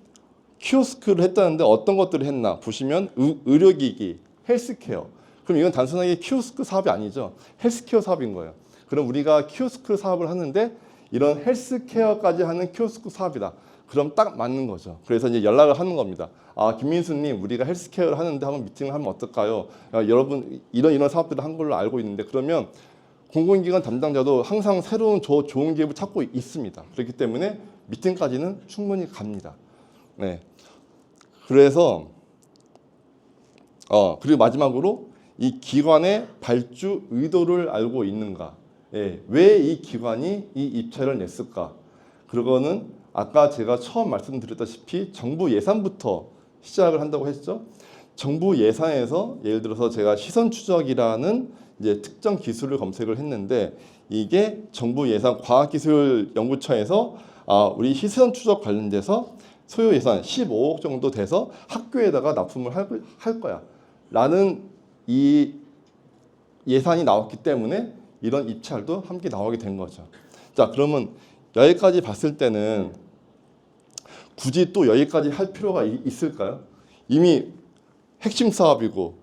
키오스크를 했다는데 어떤 것들을 했나 보시면 의료기기, 헬스케어. 그럼 이건 단순하게 키오스크 사업이 아니죠. 헬스케어 사업인 거예요. 그럼 우리가 키오스크 사업을 하는데 이런 헬스케어까지 하는 키오스크 사업이다. 그럼 딱 맞는 거죠. 그래서 이제 연락을 하는 겁니다. 아, 김민수님, 우리가 헬스케어를 하는데 한번 미팅을 하면 어떨까요? 야, 여러분 이런 사업들을 한 걸로 알고 있는데, 그러면 공공기관 담당자도 항상 새로운 좋은 기업을 찾고 있습니다. 그렇기 때문에 미팅까지는 충분히 갑니다. 네. 그래서 그리고 마지막으로 이 기관의 발주 의도를 알고 있는가. 예, 왜 이 기관이 이 입찰을 냈을까? 그거는 아까 제가 처음 말씀드렸다시피 정부 예산부터 시작을 한다고 했죠. 정부 예산에서 예를 들어서 제가 시선 추적이라는 이제 특정 기술을 검색을 했는데, 이게 정부 예산 과학기술연구처에서 우리 시선 추적 관련돼서 소요 예산 15억 정도 돼서 학교에다가 납품을 할 거야 라는 이 예산이 나왔기 때문에 이런 입찰도 함께 나오게 된 거죠. 자, 그러면 여기까지 봤을 때는 굳이 또 여기까지 할 필요가 있을까요? 이미 핵심 사업이고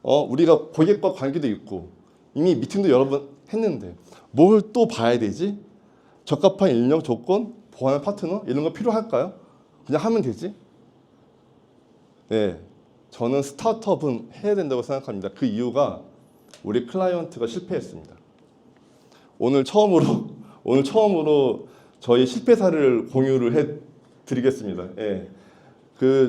우리가 고객과 관계도 있고 이미 미팅도 여러 번 했는데 뭘 또 봐야 되지? 적합한 인력 조건, 보완 파트너 이런 거 필요할까요? 그냥 하면 되지? 네, 저는 스타트업은 해야 된다고 생각합니다. 그 이유가 우리 클라이언트가 실패했습니다. 오늘 처음으로 저희 실패 사례를 공유를 해드리겠습니다. 예.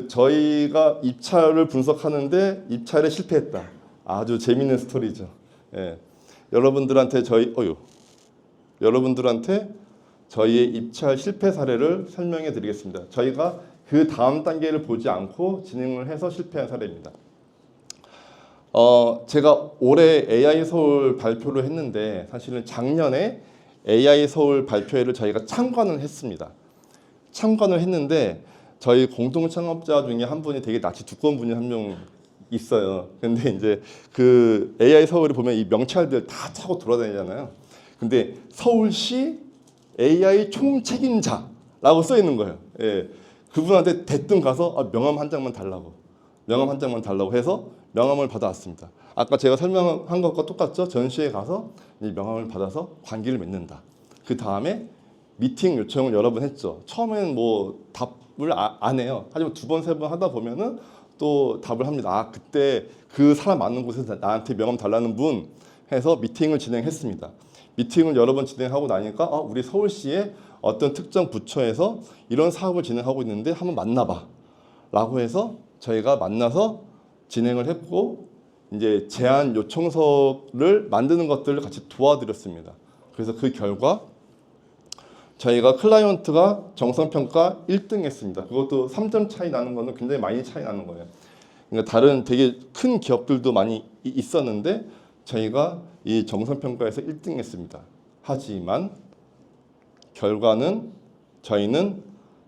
저희가 입찰을 분석하는데 입찰에 실패했다. 아주 재밌는 스토리죠. 예. 여러분들한테 저희의 입찰 실패 사례를 설명해 드리겠습니다. 저희가 그 다음 단계를 보지 않고 진행을 해서 실패한 사례입니다. 제가 올해 AI 서울 발표를 했는데 사실은 작년에 AI 서울 발표회를 저희가 참관을 했습니다. 참관을 했는데 저희 공동 창업자 중에 한 분이 되게 낯이 두꺼운 분이 한 명 있어요. 근데 이제 그 AI 서울이 보면 이 명찰들 다 차고 돌아다니잖아요. 근데 서울시 AI 총책임자라고 써 있는 거예요. 예. 그분한테 대뜸 가서 명함 한 장만 달라고 해서 명함을 받아왔습니다. 아까 제가 설명한 것과 똑같죠. 전시회 가서 이 명함을 받아서 관계를 맺는다. 그 다음에 미팅 요청을 여러 번 했죠. 처음에는 뭐 답을 안 해요. 하지만 두 번, 세 번 하다 보면은 또 답을 합니다. 그때 그 사람 많은 곳에서 나한테 명함 달라는 분 해서 미팅을 진행했습니다. 미팅을 여러 번 진행하고 나니까 우리 서울시의 어떤 특정 부처에서 이런 사업을 진행하고 있는데 한번 만나봐 라고 해서 저희가 만나서 진행을 했고, 이제 제안 요청서를 만드는 것들을 같이 도와드렸습니다. 그래서 그 결과 저희가 클라이언트가 정성평가 1등 했습니다. 그것도 3점 차이 나는 거는 굉장히 많이 차이 나는 거예요. 그러니까 다른 되게 큰 기업들도 많이 있었는데 저희가 이 정성평가에서 1등 했습니다. 하지만 결과는 저희는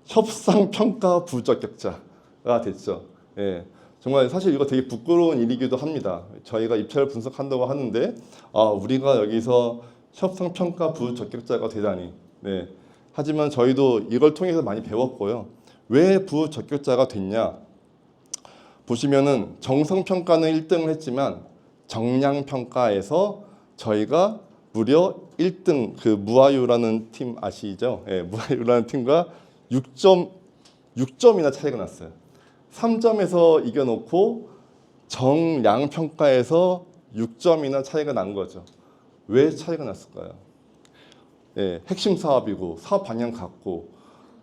협상평가 부적격자가 됐죠. 예, 정말 사실 이거 되게 부끄러운 일이기도 합니다. 저희가 입찰을 분석한다고 하는데 우리가 여기서 협상평가 부적격자가 되다니. 네. 하지만 저희도 이걸 통해서 많이 배웠고요. 왜 부적격자가 됐냐? 보시면은 정성평가는 1등을 했지만 정량평가에서 저희가 무려 1등, 그 무아유라는 팀 아시죠? 예, 무아유라는 팀과 6점이나 차이가 났어요. 3점에서 이겨놓고 정량평가에서 6점이나 차이가 난 거죠. 왜 차이가 났을까요? 예, 핵심 사업이고 사업 방향 같고,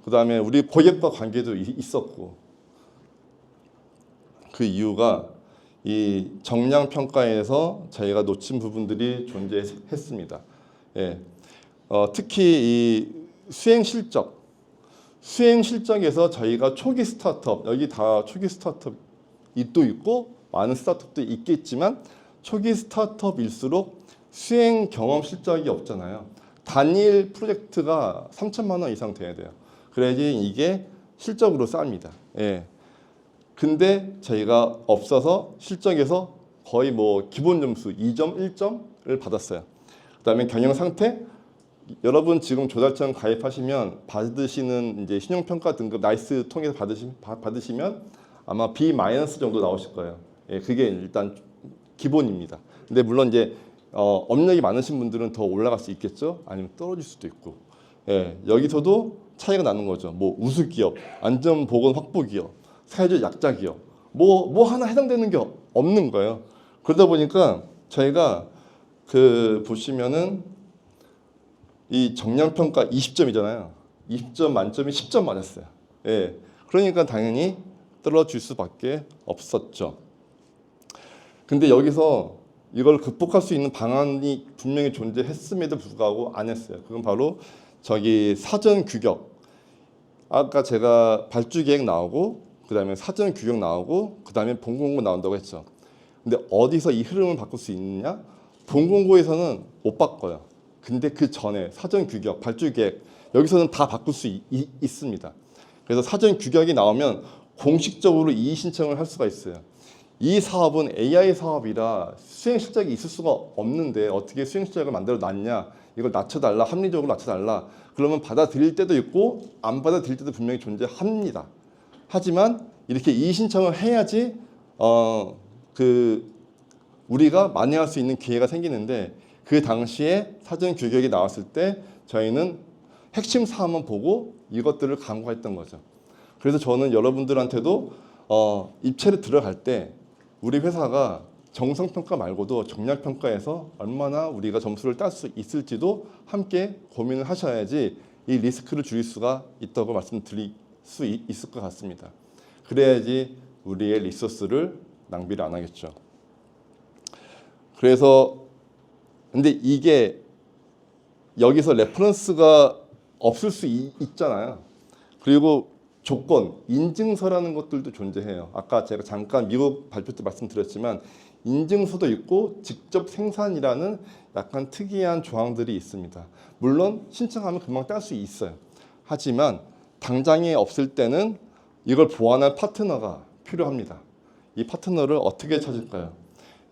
그 다음에 우리 고객과 관계도 있었고, 그 이유가 이 정량 평가에서 저희가 놓친 부분들이 존재했습니다. 예. 특히 이 수행 실적에서 저희가 초기 스타트업, 여기 다 초기 스타트업이 또 있고 많은 스타트업도 있겠지만 초기 스타트업일수록 수행 경험 실적이 없잖아요. 단일 프로젝트가 3천만 원 이상 돼야 돼요. 그래야지 이게 실적으로 쌓입니다. 예. 근데 저희가 없어서 실적에서 거의 뭐 기본 점수 2점, 1점을 받았어요. 그다음에 경영 상태, 여러분 지금 조달청 가입하시면 받으시는 이제 신용평가 등급 나이스 통해서 받으시면 아마 B- 정도 나오실 거예요. 예, 그게 일단 기본입니다. 근데 물론 이제 업력이 많으신 분들은 더 올라갈 수 있겠죠. 아니면 떨어질 수도 있고. 예, 여기서도 차이가 나는 거죠. 뭐 우수기업, 안전보건 확보기업, 사회적 약자기업, 뭐 하나 해당되는 게 없는 거예요. 그러다 보니까 저희가 그 보시면은 이 정량평가 20점이잖아요. 20점 만점이 10점 맞았어요. 예, 그러니까 당연히 떨어질 수밖에 없었죠. 근데 여기서 이걸 극복할 수 있는 방안이 분명히 존재했음에도 불구하고 안 했어요. 그건 바로 저기 사전 규격. 아까 제가 발주 계획 나오고 그다음에 사전 규격 나오고 그다음에 본공고 나온다고 했죠. 근데 어디서 이 흐름을 바꿀 수 있느냐? 본공고에서는 못 바꿔요. 근데 그 전에 사전 규격, 발주 계획 여기서는 다 바꿀 수 있습니다. 그래서 사전 규격이 나오면 공식적으로 이의 신청을 할 수가 있어요. 이 사업은 AI 사업이라 수행 실적이 있을 수가 없는데 어떻게 수행 실적을 만들어 놨냐? 이걸 낮춰달라, 합리적으로 낮춰달라. 그러면 받아들일 때도 있고 안 받아들일 때도 분명히 존재합니다. 하지만 이렇게 이의 신청을 해야지 우리가 만회할 수 있는 기회가 생기는데 그 당시에 사전 규격이 나왔을 때 저희는 핵심 사항만 보고 이것들을 강구했던 거죠. 그래서 저는 여러분들한테도 입찰에 들어갈 때 우리 회사가 정성평가 말고도 정량평가에서 얼마나 우리가 점수를 딸 수 있을지도 함께 고민을 하셔야지 이 리스크를 줄일 수가 있다고 말씀드릴 수 있을 것 같습니다. 그래야지 우리의 리소스를 낭비를 안 하겠죠. 그래서 근데 이게 여기서 레퍼런스가 없을 수 있잖아요. 그리고 조건, 인증서라는 것들도 존재해요. 아까 제가 잠깐 미국 발표 때 말씀드렸지만 인증서도 있고 직접 생산이라는 약간 특이한 조항들이 있습니다. 물론 신청하면 금방 딸 수 있어요. 하지만 당장에 없을 때는 이걸 보완할 파트너가 필요합니다. 이 파트너를 어떻게 찾을까요?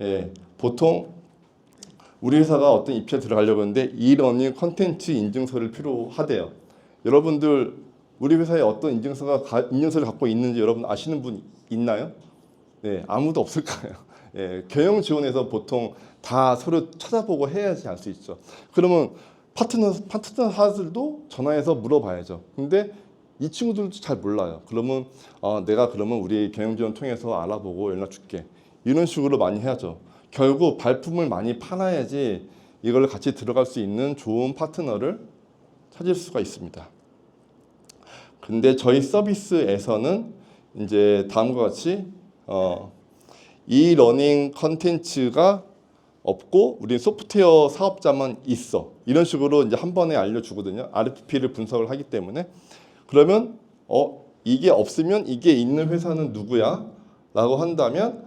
예, 보통 우리 회사가 어떤 입찰에 들어가려고 하는데 이러닝 컨텐츠 인증서를 필요하대요. 여러분들 우리 회사에 어떤 인증서를 갖고 있는지 여러분 아시는 분 있나요? 네, 아무도 없을 거예요. 예, 경영 지원에서 보통 다 서로 찾아보고 해야지 알 수 있죠. 그러면 파트너들도 전화해서 물어봐야죠. 근데 이 친구들도 잘 몰라요. 그러면 내가 그러면 우리 경영 지원 통해서 알아보고 연락 줄게. 이런 식으로 많이 해야죠. 결국 발품을 많이 팔아야지 이걸 같이 들어갈 수 있는 좋은 파트너를 찾을 수가 있습니다. 근데 저희 서비스에서는 이제 다음과 같이 이 러닝 컨텐츠가 없고 우리 소프트웨어 사업자만 있어. 이런 식으로 이제 한 번에 알려주거든요. RFP를 분석을 하기 때문에. 그러면 이게 없으면 이게 있는 회사는 누구야? 라고 한다면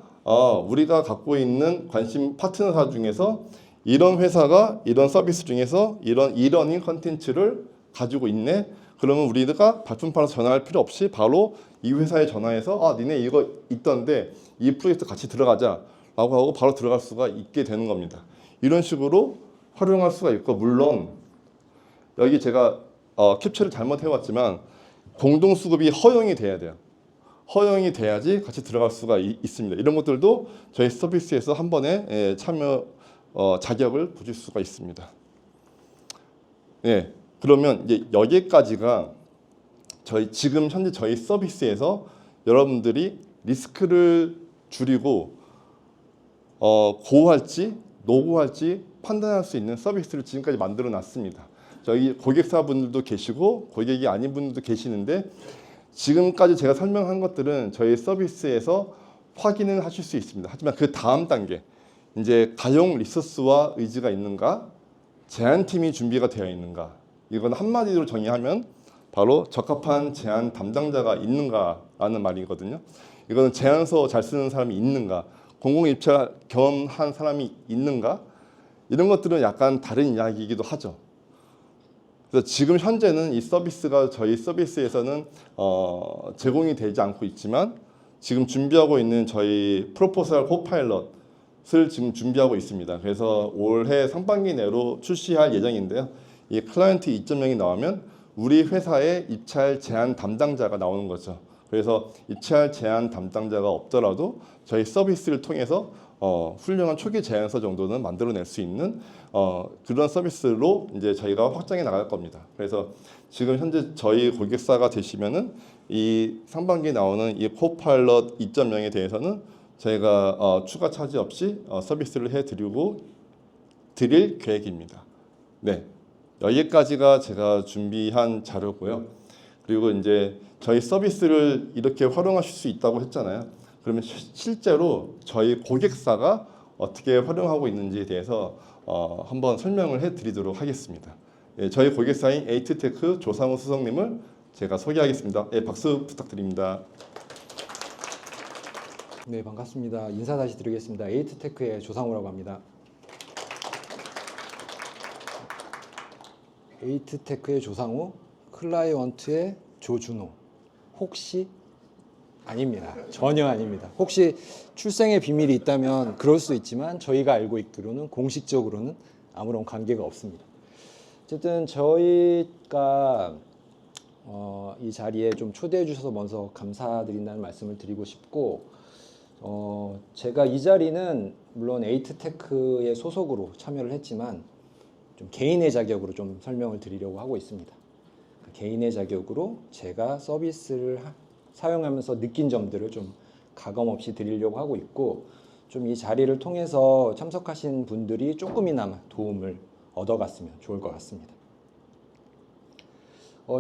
우리가 갖고 있는 관심 파트너사 중에서 이런 회사가 이런 서비스 중에서 이런 이러닝 컨텐츠를 가지고 있네. 그러면 우리가 발품 팔아서 전화할 필요 없이 바로 이 회사에 전화해서 니네 이거 있던데 이 프로젝트 같이 들어가자 라고 하고 바로 들어갈 수가 있게 되는 겁니다. 이런 식으로 활용할 수가 있고 물론 여기 제가 캡처를 잘못 해왔지만 공동수급이 허용이 돼야 돼요. 허용이 돼야지 같이 들어갈 수가 있습니다. 이런 것들도 저희 서비스에서 한 번에 참여 자격을 보실 수가 있습니다. 네, 그러면 이제 여기까지가 지금 현재 저희 서비스에서 여러분들이 리스크를 줄이고 고할지 노고할지 판단할 수 있는 서비스를 지금까지 만들어 놨습니다. 저희 고객사분들도 계시고 고객이 아닌 분들도 계시는데 지금까지 제가 설명한 것들은 저희 서비스에서 확인을 하실 수 있습니다. 하지만 그 다음 단계, 이제 가용 리소스와 의지가 있는가, 제안팀이 준비가 되어 있는가, 이건 한마디로 정의하면 바로 적합한 제안 담당자가 있는가라는 말이거든요. 이거는 제안서 잘 쓰는 사람이 있는가, 공공입찰 경험한 사람이 있는가, 이런 것들은 약간 다른 이야기이기도 하죠. 그래서 지금 현재는 이 서비스가 저희 서비스에서는 제공이 되지 않고 있지만 지금 준비하고 있는 저희 프로포설 코파일럿을 지금 준비하고 있습니다. 그래서 올해 상반기 내로 출시할 예정인데요. 이 클라이언트 2.0이 나오면 우리 회사의 입찰 제안 담당자가 나오는 거죠. 그래서 입찰 제안 담당자가 없더라도 저희 서비스를 통해서 훌륭한 초기 제안서 정도는 만들어낼 수 있는 그런 서비스로 이제 저희가 확장해 나갈 겁니다. 그래서 지금 현재 저희 고객사가 되시면은 이 상반기에 나오는 이 코파일럿 2.0에 대해서는 저희가 추가 차지 없이 서비스를 드릴 계획입니다. 네, 여기까지가 제가 준비한 자료고요. 그리고 이제 저희 서비스를 이렇게 활용하실 수 있다고 했잖아요. 그러면 실제로 저희 고객사가 어떻게 활용하고 있는지에 대해서 한번 설명을 해드리도록 하겠습니다. 예, 저희 고객사인 에이트테크 조상우 수석님을 제가 소개하겠습니다. 예, 박수 부탁드립니다. 네, 반갑습니다. 인사 다시 드리겠습니다. 에이트테크의 조상우라고 합니다. 에이트테크의 조상우, 클라이언트의 조준호. 혹시 아닙니다. 전혀 아닙니다. 혹시 출생의 비밀이 있다면 그럴 수 있지만 저희가 알고 있기로는 공식적으로는 아무런 관계가 없습니다. 어쨌든 저희가 이 자리에 좀 초대해 주셔서 먼저 감사드린다는 말씀을 드리고 싶고, 제가 이 자리는 물론 에이트테크의 소속으로 참여를 했지만 좀 개인의 자격으로 좀 설명을 드리려고 하고 있습니다. 개인의 자격으로 제가 서비스를 사용하면서 느낀 점들을 좀 가감 없이 드리려고 하고 있고, 좀 이 자리를 통해서 참석하신 분들이 조금이나마 도움을 얻어갔으면 좋을 것 같습니다.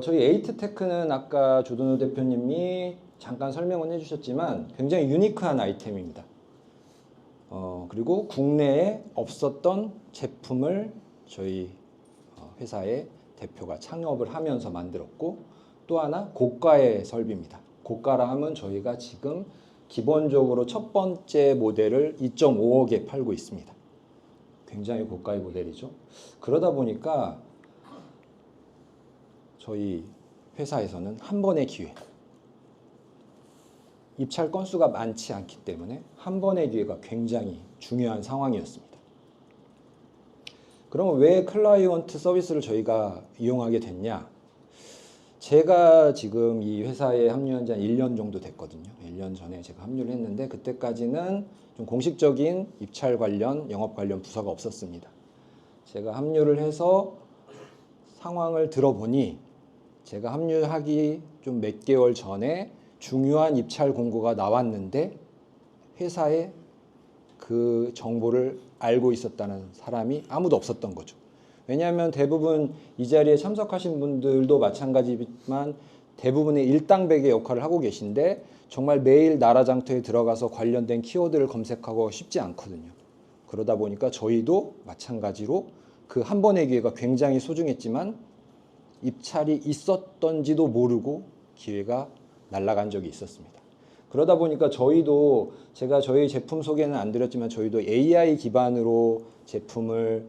저희 에이트테크는 아까 조준호 대표님이 잠깐 설명은 해주셨지만 굉장히 유니크한 아이템입니다. 그리고 국내에 없었던 제품을 저희 회사의 대표가 창업을 하면서 만들었고, 또 하나 고가의 설비입니다. 고가라 하면 저희가 지금 기본적으로 첫 번째 모델을 2.5억에 팔고 있습니다. 굉장히 고가의 모델이죠. 그러다 보니까 저희 회사에서는 한 번의 기회, 입찰 건수가 많지 않기 때문에 한 번의 기회가 굉장히 중요한 상황이었습니다. 그러면 왜 클라이언트 서비스를 저희가 이용하게 됐냐? 제가 지금 이 회사에 합류한 지 한 1년 정도 됐거든요. 1년 전에 제가 합류를 했는데 그때까지는 좀 공식적인 입찰 관련, 영업 관련 부서가 없었습니다. 제가 합류를 해서 상황을 들어보니 제가 합류하기 좀 몇 개월 전에 중요한 입찰 공고가 나왔는데 회사에 그 정보를 알고 있었다는 사람이 아무도 없었던 거죠. 왜냐하면 대부분 이 자리에 참석하신 분들도 마찬가지지만 대부분의 일당백의 역할을 하고 계신데 정말 매일 나라장터에 들어가서 관련된 키워드를 검색하고 쉽지 않거든요. 그러다 보니까 저희도 마찬가지로 그 한 번의 기회가 굉장히 소중했지만 입찰이 있었던지도 모르고 기회가 날아간 적이 있었습니다. 그러다 보니까 저희도 제가 저희 제품 소개는 안 드렸지만 저희도 AI 기반으로 제품을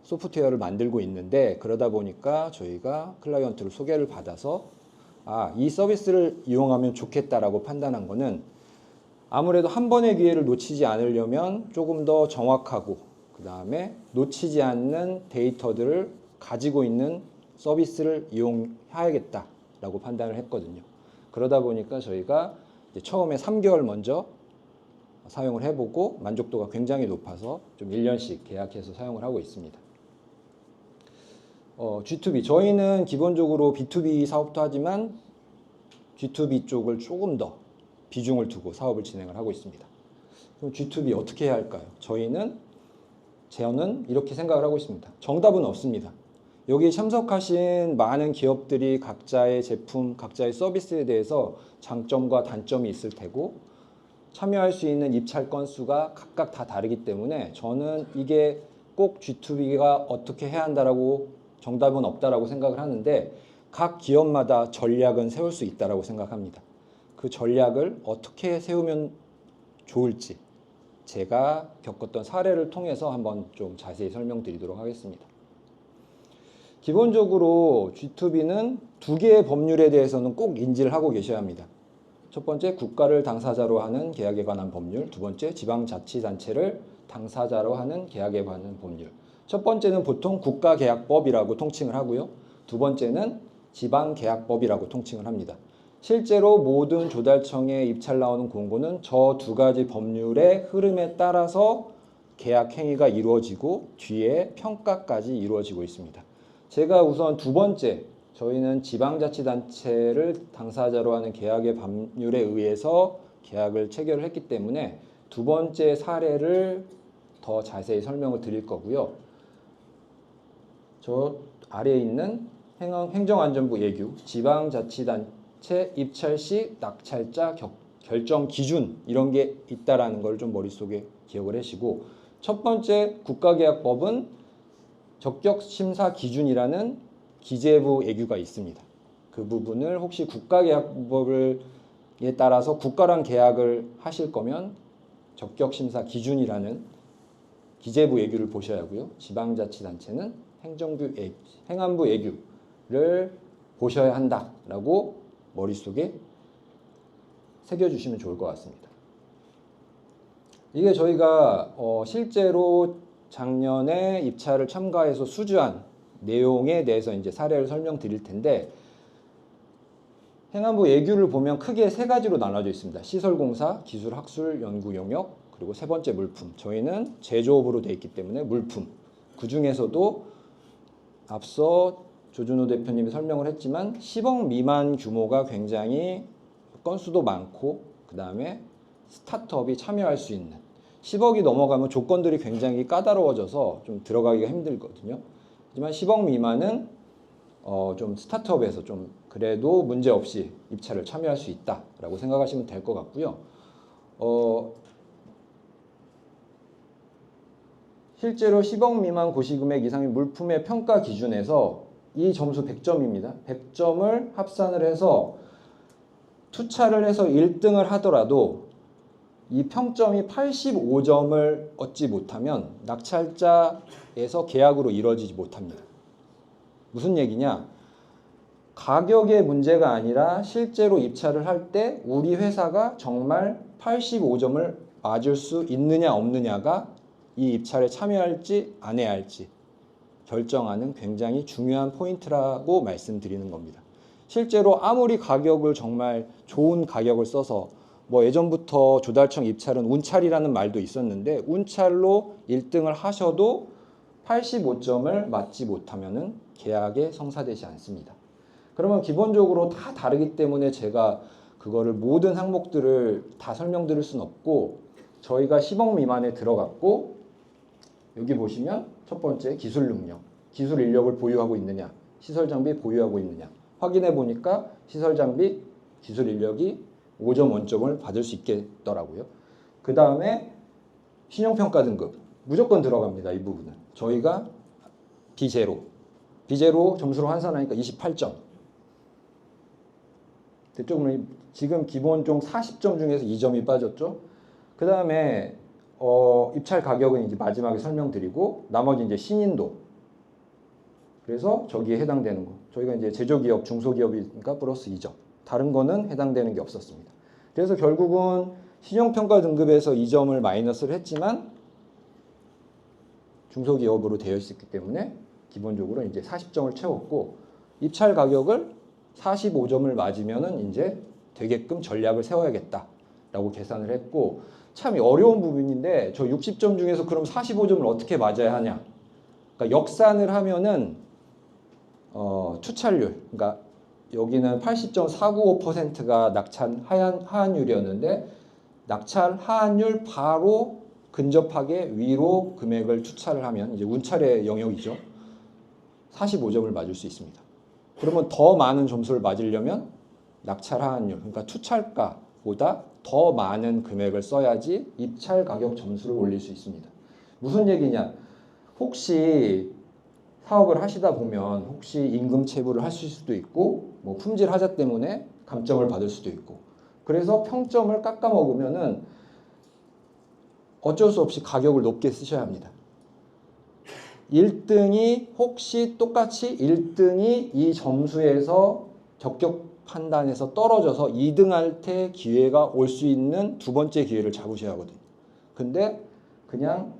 소프트웨어를 만들고 있는데, 그러다 보니까 저희가 클라이언트를 소개를 받아서 이 서비스를 이용하면 좋겠다라고 판단한 거는 아무래도 한 번의 기회를 놓치지 않으려면 조금 더 정확하고 그 다음에 놓치지 않는 데이터들을 가지고 있는 서비스를 이용해야겠다라고 판단을 했거든요. 그러다 보니까 저희가 이제 처음에 3개월 먼저 사용을 해보고 만족도가 굉장히 높아서 좀 1년씩 계약해서 사용을 하고 있습니다. G2B, 저희는 기본적으로 B2B 사업도 하지만 G2B 쪽을 조금 더 비중을 두고 사업을 진행을 하고 있습니다. 그럼 G2B 어떻게 해야 할까요? 저는 이렇게 생각을 하고 있습니다. 정답은 없습니다. 여기 참석하신 많은 기업들이 각자의 제품, 각자의 서비스에 대해서 장점과 단점이 있을 테고 참여할 수 있는 입찰 건수가 각각 다 다르기 때문에 저는 이게 꼭 G2B가 어떻게 해야 한다라고 정답은 없다라고 생각을 하는데 각 기업마다 전략은 세울 수 있다라고 생각합니다. 그 전략을 어떻게 세우면 좋을지 제가 겪었던 사례를 통해서 한번 좀 자세히 설명드리도록 하겠습니다. 기본적으로 G2B는 두 개의 법률에 대해서는 꼭 인지를 하고 계셔야 합니다. 첫 번째, 국가를 당사자로 하는 계약에 관한 법률. 두 번째, 지방자치단체를 당사자로 하는 계약에 관한 법률. 첫 번째는 보통 국가계약법이라고 통칭을 하고요. 두 번째는 지방계약법이라고 통칭을 합니다. 실제로 모든 조달청에 입찰 나오는 공고는 저 두 가지 법률의 흐름에 따라서 계약 행위가 이루어지고 뒤에 평가까지 이루어지고 있습니다. 제가 우선 두 번째, 저희는 지방자치단체를 당사자로 하는 계약의 법률에 의해서 계약을 체결을 했기 때문에 두 번째 사례를 더 자세히 설명을 드릴 거고요. 저 아래에 있는 행정안전부 예규, 지방자치단체 입찰 시 낙찰자 결정 기준 이런 게 있다라는 걸 좀 머릿속에 기억을 하시고 첫 번째 국가계약법은 적격심사 기준이라는 기재부 예규가 있습니다. 그 부분을 혹시 국가계약법에 따라서 국가랑 계약을 하실 거면 적격심사 기준이라는 기재부 예규를 보셔야 하고요. 지방자치단체는 행안부 예규를 보셔야 한다라고 머릿속에 새겨주시면 좋을 것 같습니다. 이게 저희가 실제로 작년에 입찰을 참가해서 수주한 내용에 대해서 이제 사례를 설명드릴 텐데 행안부 예규를 보면 크게 세 가지로 나눠져 있습니다. 시설공사, 기술, 학술, 연구 용역, 그리고 세 번째 물품. 저희는 제조업으로 되어 있기 때문에 물품. 그 중에서도 앞서 조준호 대표님이 설명을 했지만 10억 미만 규모가 굉장히 건수도 많고 그 다음에 스타트업이 참여할 수 있는 10억이 넘어가면 조건들이 굉장히 까다로워져서 좀 들어가기가 힘들거든요. 하지만 10억 미만은 좀 스타트업에서 좀 그래도 문제 없이 입찰을 참여할 수 있다라고 생각하시면 될 것 같고요. 실제로 10억 미만 고시금액 이상의 물품의 평가 기준에서 이 점수 100점입니다. 100점을 합산을 해서 투차를 해서 1등을 하더라도 이 평점이 85점을 얻지 못하면 낙찰자에서 계약으로 이루어지지 못합니다. 무슨 얘기냐? 가격의 문제가 아니라 실제로 입찰을 할 때 우리 회사가 정말 85점을 맞을 수 있느냐 없느냐가 이 입찰에 참여할지 안 해야 할지 결정하는 굉장히 중요한 포인트라고 말씀드리는 겁니다. 실제로 아무리 가격을 정말 좋은 가격을 써서 뭐 예전부터 조달청 입찰은 운찰이라는 말도 있었는데 운찰로 1등을 하셔도 85점을 맞지 못하면은 계약에 성사되지 않습니다. 그러면 기본적으로 다 다르기 때문에 제가 그거를 모든 항목들을 다 설명드릴 수는 없고 저희가 10억 미만에 들어갔고 여기 보시면 첫 번째 기술 능력, 기술 인력을 보유하고 있느냐, 시설 장비 보유하고 있느냐 확인해 보니까 시설 장비, 기술 인력이 5점 원점을 받을 수 있겠더라고요. 그 다음에 신용평가 등급 무조건 들어갑니다. 이 부분은 저희가 B제로 점수로 환산하니까 28점. 그러면 지금 기본종 40점 중에서 2점이 빠졌죠. 그 다음에 입찰 가격은 이제 마지막에 설명드리고 나머지 이제 신인도. 그래서 저기에 해당되는 거. 저희가 이제 제조기업, 중소기업이니까 플러스 2점. 다른 거는 해당되는 게 없었습니다. 그래서 결국은 신용평가 등급에서 2점을 마이너스를 했지만 중소기업으로 되어 있었기 때문에 기본적으로 이제 40점을 채웠고 입찰 가격을 45점을 맞으면은 이제 되게끔 전략을 세워야겠다라고 계산을 했고 참 어려운 부분인데 저 60점 중에서 그럼 45점을 어떻게 맞아야 하냐? 그러니까 역산을 하면은 투찰률, 그러니까 여기는 80.495%가 낙찰 하한율이었는데 낙찰 하한율 바로 근접하게 위로 금액을 투찰을 하면 이제 운찰의 영역이죠. 45점을 맞을 수 있습니다. 그러면 더 많은 점수를 맞으려면 낙찰 하한율, 그러니까 투찰가 가격보다 더 많은 금액을 써야지 입찰 가격 점수를 올릴 수 있습니다. 무슨 얘기냐? 혹시 사업을 하시다 보면 혹시 임금 체불을 하실 수도 있고 뭐 품질 하자 때문에 감점을 받을 수도 있고 그래서 평점을 깎아 먹으면은 어쩔 수 없이 가격을 높게 쓰셔야 합니다. 1등이 혹시 똑같이 1등이 이 점수에서 적격 판단에서 떨어져서 2등할 때 기회가 올 수 있는 두 번째 기회를 잡으셔야 하거든요. 근데 그냥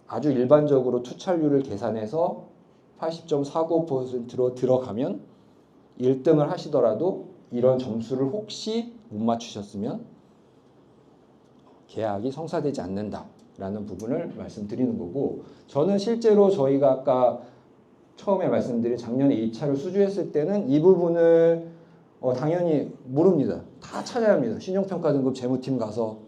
아주 일반적으로 투찰률을 계산해서 80.49%로 들어가면 1등을 하시더라도 이런 점수를 혹시 못 맞추셨으면 계약이 성사되지 않는다라는 부분을 말씀드리는 거고 저는 실제로 저희가 아까 처음에 말씀드린 작년에 입찰을 수주했을 때는 이 부분을 당연히 모릅니다. 다 찾아야 합니다. 신용평가 등급 재무팀 가서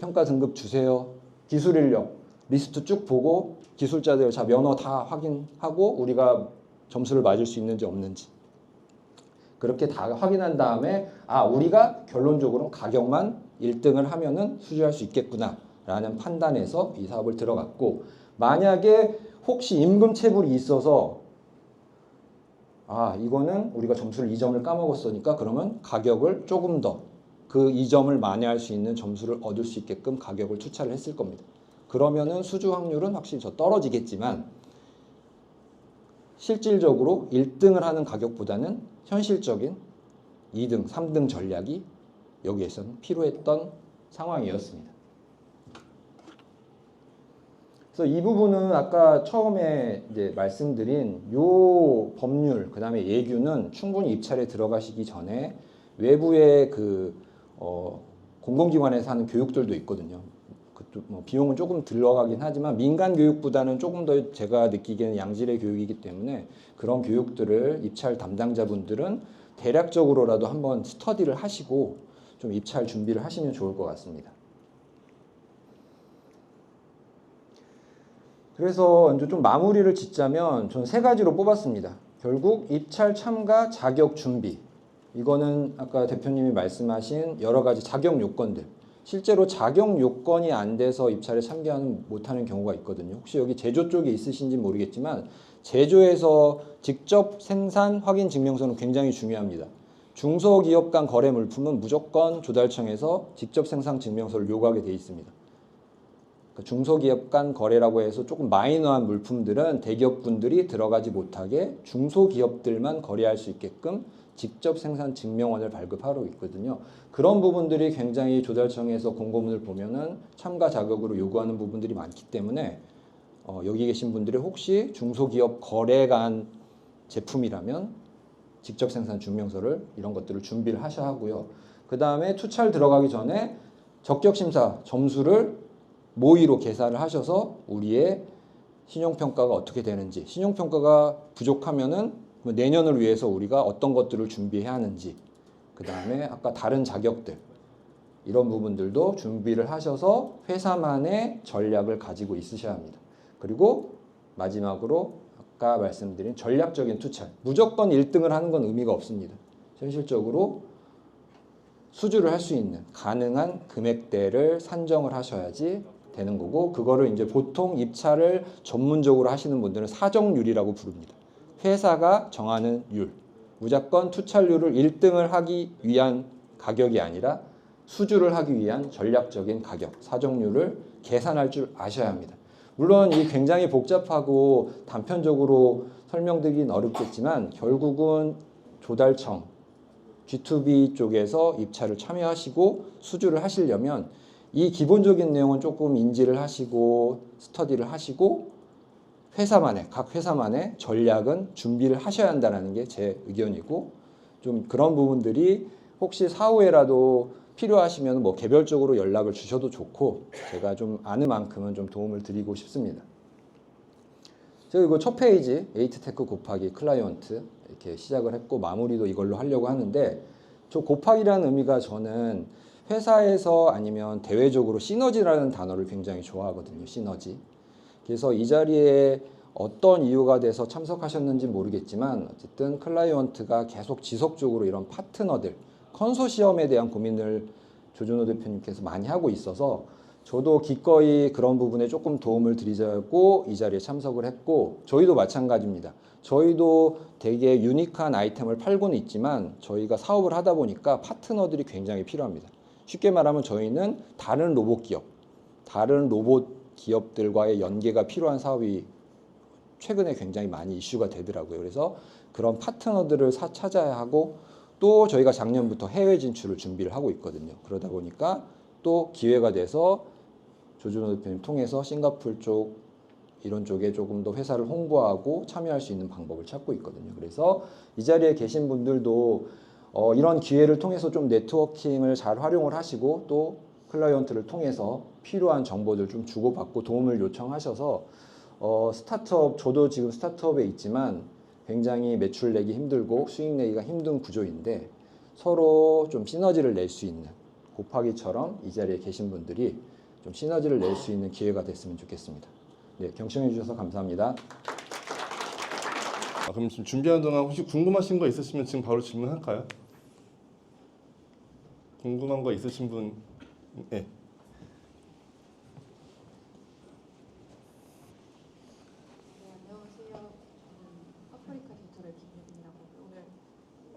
평가 등급 주세요. 기술 인력 리스트 쭉 보고 기술자들 자 면허 다 확인하고 우리가 점수를 맞을 수 있는지 없는지 그렇게 다 확인한 다음에 우리가 결론적으로 가격만 1등을 하면은 수주할 수 있겠구나 라는 판단에서 이 사업을 들어갔고 만약에 혹시 임금 체불이 있어서 이거는 우리가 점수를 2점을 까먹었으니까 그러면 가격을 조금 더 그 2점을 만회할 수 있는 점수를 얻을 수 있게끔 가격을 투자를 했을 겁니다. 그러면은 수주 확률은 확실히 떨어지겠지만 실질적으로 1등을 하는 가격보다는 현실적인 2등, 3등 전략이 여기에서는 필요했던 상황이었습니다. 그래서 이 부분은 아까 처음에 이제 말씀드린 요 법률, 그 다음에 예규는 충분히 입찰에 들어가시기 전에 외부의 공공기관에서 하는 교육들도 있거든요. 뭐 비용은 조금 들어가긴 하지만 민간 교육보다는 조금 더 제가 느끼기에는 양질의 교육이기 때문에 그런 교육들을 입찰 담당자분들은 대략적으로라도 한번 스터디를 하시고 좀 입찰 준비를 하시면 좋을 것 같습니다. 그래서 이제 좀 마무리를 짓자면 전 세 가지로 뽑았습니다. 결국 입찰 참가 자격 준비. 이거는 아까 대표님이 말씀하신 여러 가지 자격 요건들. 실제로 자격 요건이 안 돼서 입찰에 참가하는 못하는 경우가 있거든요. 혹시 여기 제조 쪽에 있으신지 모르겠지만 제조에서 직접 생산 확인 증명서는 굉장히 중요합니다. 중소기업 간 거래 물품은 무조건 조달청에서 직접 생산 증명서를 요구하게 돼 있습니다. 중소기업 간 거래라고 해서 조금 마이너한 물품들은 대기업분들이 들어가지 못하게 중소기업들만 거래할 수 있게끔 직접 생산 증명원을 발급하고 있거든요. 그런 부분들이 굉장히 조달청에서 공고문을 보면은 참가 자격으로 요구하는 부분들이 많기 때문에 여기 계신 분들이 혹시 중소기업 거래간 제품이라면 직접 생산 증명서를 이런 것들을 준비를 하셔야 하고요. 그 다음에 투찰 들어가기 전에 적격심사 점수를 모의로 계산을 하셔서 우리의 신용평가가 어떻게 되는지 신용평가가 부족하면은 내년을 위해서 우리가 어떤 것들을 준비해야 하는지 그 다음에 아까 다른 자격들 이런 부분들도 준비를 하셔서 회사만의 전략을 가지고 있으셔야 합니다. 그리고 마지막으로 아까 말씀드린 전략적인 투찰 무조건 1등을 하는 건 의미가 없습니다. 현실적으로 수주를 할 수 있는 가능한 금액대를 산정을 하셔야지 되는 거고 그거를 이제 보통 입찰을 전문적으로 하시는 분들은 사정률이라고 부릅니다. 회사가 정하는 율, 무조건 투찰률을 1등을 하기 위한 가격이 아니라 수주를 하기 위한 전략적인 가격, 사정률을 계산할 줄 아셔야 합니다. 물론 이 굉장히 복잡하고 단편적으로 설명드리긴 어렵겠지만 결국은 조달청, G2B 쪽에서 입찰을 참여하시고 수주를 하시려면 이 기본적인 내용은 조금 인지를 하시고 스터디를 하시고 각 회사만의 전략은 준비를 하셔야 한다는 게 제 의견이고 좀 그런 부분들이 혹시 사후에라도 필요하시면 뭐 개별적으로 연락을 주셔도 좋고 제가 좀 아는 만큼은 좀 도움을 드리고 싶습니다. 제가 이거 첫 페이지 에이트테크 곱하기 클라이언트 이렇게 시작을 했고 마무리도 이걸로 하려고 하는데 저 곱하기라는 의미가 저는 회사에서 아니면 대외적으로 시너지라는 단어를 굉장히 좋아하거든요. 시너지. 그래서 이 자리에 어떤 이유가 돼서 참석하셨는지 모르겠지만 어쨌든 클라이언트가 계속 지속적으로 이런 파트너들, 컨소시엄에 대한 고민을 조준호 대표님께서 많이 하고 있어서 저도 기꺼이 그런 부분에 조금 도움을 드리자고 이 자리에 참석을 했고, 저희도 마찬가지입니다. 저희도 되게 유니크한 아이템을 팔고는 있지만 저희가 사업을 하다 보니까 파트너들이 굉장히 필요합니다. 쉽게 말하면 저희는 다른 로봇 기업들과의 연계가 필요한 사업이 최근에 굉장히 많이 이슈가 되더라고요. 그래서 그런 파트너들을 찾아야 하고, 또 저희가 작년부터 해외 진출을 준비를 하고 있거든요. 그러다 보니까 또 기회가 돼서 조준호 대표님 통해서 싱가포르 쪽 이런 쪽에 조금 더 회사를 홍보하고 참여할 수 있는 방법을 찾고 있거든요. 그래서 이 자리에 계신 분들도 이런 기회를 통해서 좀 네트워킹을 잘 활용을 하시고, 또 클라이언트를 통해서 필요한 정보들 좀 주고받고 도움을 요청하셔서 스타트업, 저도 지금 스타트업에 있지만 굉장히 매출 내기 힘들고 수익 내기가 힘든 구조인데 서로 좀 시너지를 낼 수 있는, 곱하기처럼 이 자리에 계신 분들이 좀 시너지를 낼 수 있는 기회가 됐으면 좋겠습니다. 네, 경청해 주셔서 감사합니다. 그럼 지금 준비하는 동안 혹시 궁금하신 거 있으시면 지금 바로 질문할까요? 궁금한 거 있으신 분? 네. 네, 안녕하세요. 저는 아프리카 디지털의 김예빈이라고 하고요. 오늘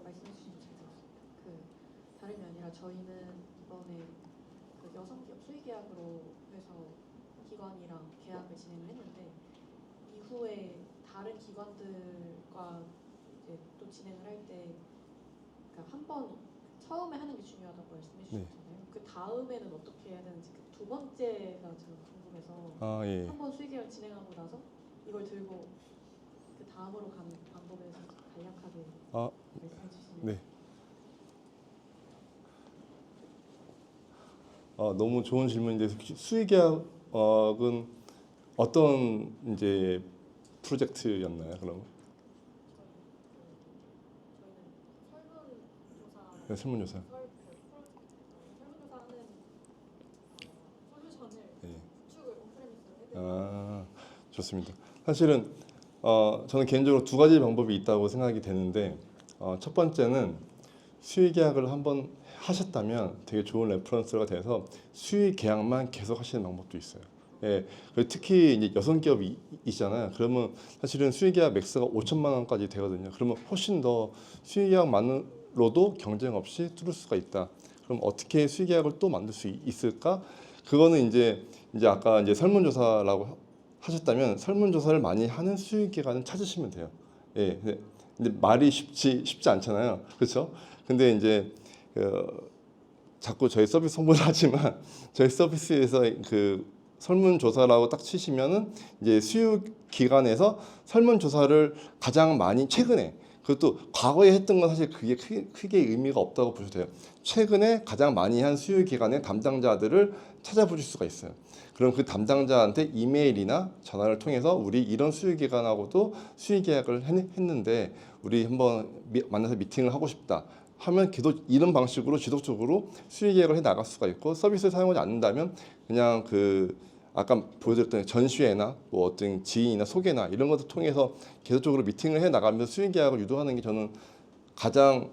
말씀해 주신 거 잘 들었습니다. 다름이 아니라 저희는 이번에 여성 기업 수의 계약으로 해서 기관이랑 계약을 진행을 했는데, 이후에 다른 기관들과 이제 또 진행을 할 때, 그러니까 한번 처음에 하는 게 중요하다고 말씀해 주셨잖아요. 그 다음에는 어떻게 해야 되는지, 두 번째가 제가 궁금해서. 예. 한번 수의 계약 진행하고 나서 이걸 들고 그 다음으로 가는 방법에 대해서 간략하게 말씀해 주시면. 네. 너무 좋은 질문인데, 수의 계약은 어떤 이제 프로젝트였나요? 그럼? 저희는 네, 설문조사. 설문조사하는 솔루션을 네. 구축을 온프레미스로 해드리고. 좋습니다. 사실은 저는 개인적으로 두 가지 방법이 있다고 생각이 되는데, 첫 번째는 수의 계약을 한번 하셨다면 되게 좋은 레퍼런스가 돼서 수의 계약만 계속 하시는 방법도 있어요. 예, 그리고 특히 이제 여성 기업이 있잖아요. 그러면 사실은 수의 계약 맥스가 5천만 원까지 되거든요. 그러면 훨씬 더 수의 계약만으로도 경쟁 없이 뚫을 수가 있다. 그럼 어떻게 수의 계약을 또 만들 수 있을까? 그거는 이제 아까 이제 설문조사라고 하셨다면 설문조사를 많이 하는 수의 기관을 찾으시면 돼요. 예, 근데 말이 쉽지 않잖아요. 그렇죠? 근데 이제 자꾸 저희 서비스 홍보를 하지만 저희 서비스에서 설문조사라고 딱 치시면은 이제 수요 기관에서 설문조사를 가장 많이 최근에, 그것도 과거에 했던 건 사실 그게 크게 의미가 없다고 보셔도 돼요. 최근에 가장 많이 한 수요 기관의 담당자들을 찾아보실 수가 있어요. 그럼 그 담당자한테 이메일이나 전화를 통해서 우리 이런 수요 기관하고도 수의 계약을 했는데 우리 한번 만나서 미팅을 하고 싶다 하면 계속 이런 방식으로 지속적으로 수의 계약을 해 나갈 수가 있고, 서비스를 사용하지 않는다면 그냥 아까 보여드렸던 전시회나 뭐 어떤 지인이나 소개나 이런 것을 통해서 계속적으로 미팅을 해 나가면서 수의 계약을 유도하는 게 저는 가장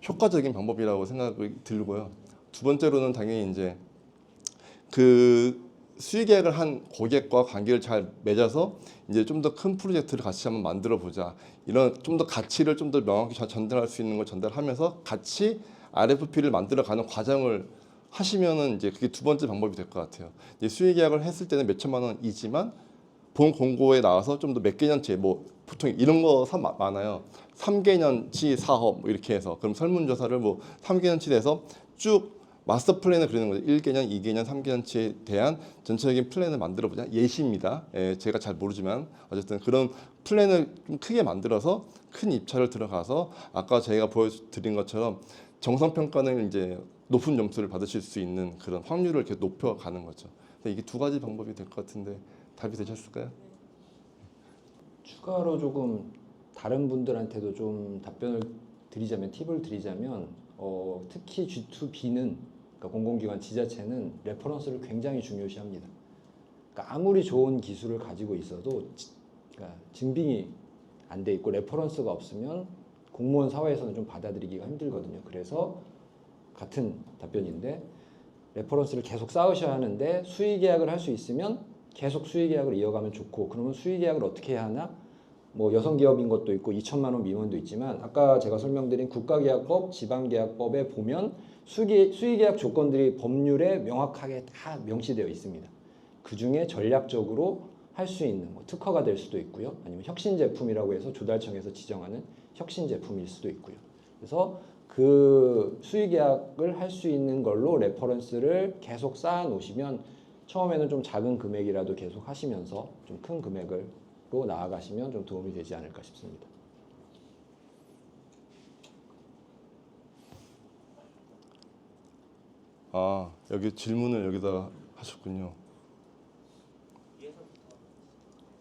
효과적인 방법이라고 생각이 들고요. 두 번째로는 당연히 이제 수의 계약을 한 고객과 관계를 잘 맺어서 이제 좀 더 큰 프로젝트를 같이 한번 만들어 보자. 이런 좀 더 가치를 좀 더 명확히 전달할 수 있는 걸 전달하면서 같이 RFP를 만들어 가는 과정을 하시면은 이제 그게 두 번째 방법이 될 것 같아요. 이제 수의 계약을 했을 때는 몇 천만 원이지만 본 공고에 나와서 좀 더 몇 개년치, 뭐 보통 이런 거 많아요. 3개년치 사업 뭐 이렇게 해서, 그럼 설문조사를 뭐 3개년치 돼서 쭉 마스터 플랜을 그리는 거죠. 1개년, 2개년, 3개년치에 대한 전체적인 플랜을 만들어 보자. 예시입니다. 예, 제가 잘 모르지만 어쨌든 그런 플랜을 좀 크게 만들어서 큰 입찰을 들어가서 아까 저희가 보여드린 것처럼 정성평가는 이제 높은 점수를 받으실 수 있는 그런 확률을 이렇게 높여가는 거죠. 이게 두 가지 방법이 될 것 같은데 답이 되셨을까요? 추가로 조금 다른 분들한테도 좀 답변을 드리자면, 팁을 드리자면, 특히 G2B는, 그러니까 공공기관 지자체는 레퍼런스를 굉장히 중요시합니다. 그러니까 아무리 좋은 기술을 가지고 있어도 그러니까 증빙이 안 돼 있고 레퍼런스가 없으면 공무원 사회에서는 좀 받아들이기가 힘들거든요. 그래서 같은 답변인데 레퍼런스를 계속 쌓으셔야 하는데 수의 계약을 할 수 있으면 계속 수의 계약을 이어가면 좋고 그러면 수의 계약을 어떻게 해야 하나? 뭐 여성 기업인 것도 있고 2천만 원 미만도 있지만 아까 제가 설명드린 국가계약법, 지방계약법에 보면 수의계약 조건들이 법률에 명확하게 다 명시되어 있습니다. 그 중에 전략적으로 할 수 있는 뭐 특허가 될 수도 있고요. 아니면 혁신 제품이라고 해서 조달청에서 지정하는 혁신 제품일 수도 있고요. 그래서 그 수의계약을 할 수 있는 걸로 레퍼런스를 계속 쌓아 놓으시면 처음에는 좀 작은 금액이라도 계속 하시면서 좀 큰 금액으로 나아가시면 좀 도움이 되지 않을까 싶습니다. 아, 여기 질문을 여기다가 하셨군요.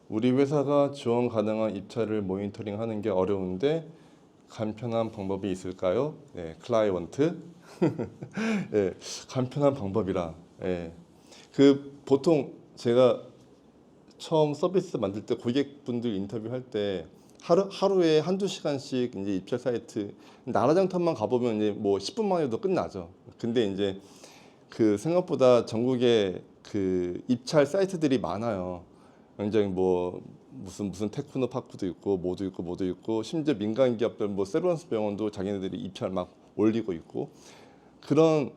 우리 회사가 지원 가능한 입찰을 모니터링하는 게 어려운데 간편한 방법이 있을까요? 네, 클라이언트. 예, 간편한 방법이라. 예. 그 보통 제가 처음 서비스 만들 때 고객분들 인터뷰할 때 하루에 한두 시간씩 이제 입찰 사이트 나라장터만 가보면 이제 뭐 10분 만에도 끝나죠. 근데 이제 그 생각보다 전국에 그 입찰 사이트들이 많아요. 굉장히 뭐 무슨 테크노파크도 있고 뭐도 있고 심지어 민간 기업들 뭐 세브란스 병원도 자기네들이 입찰 막 올리고 있고 그런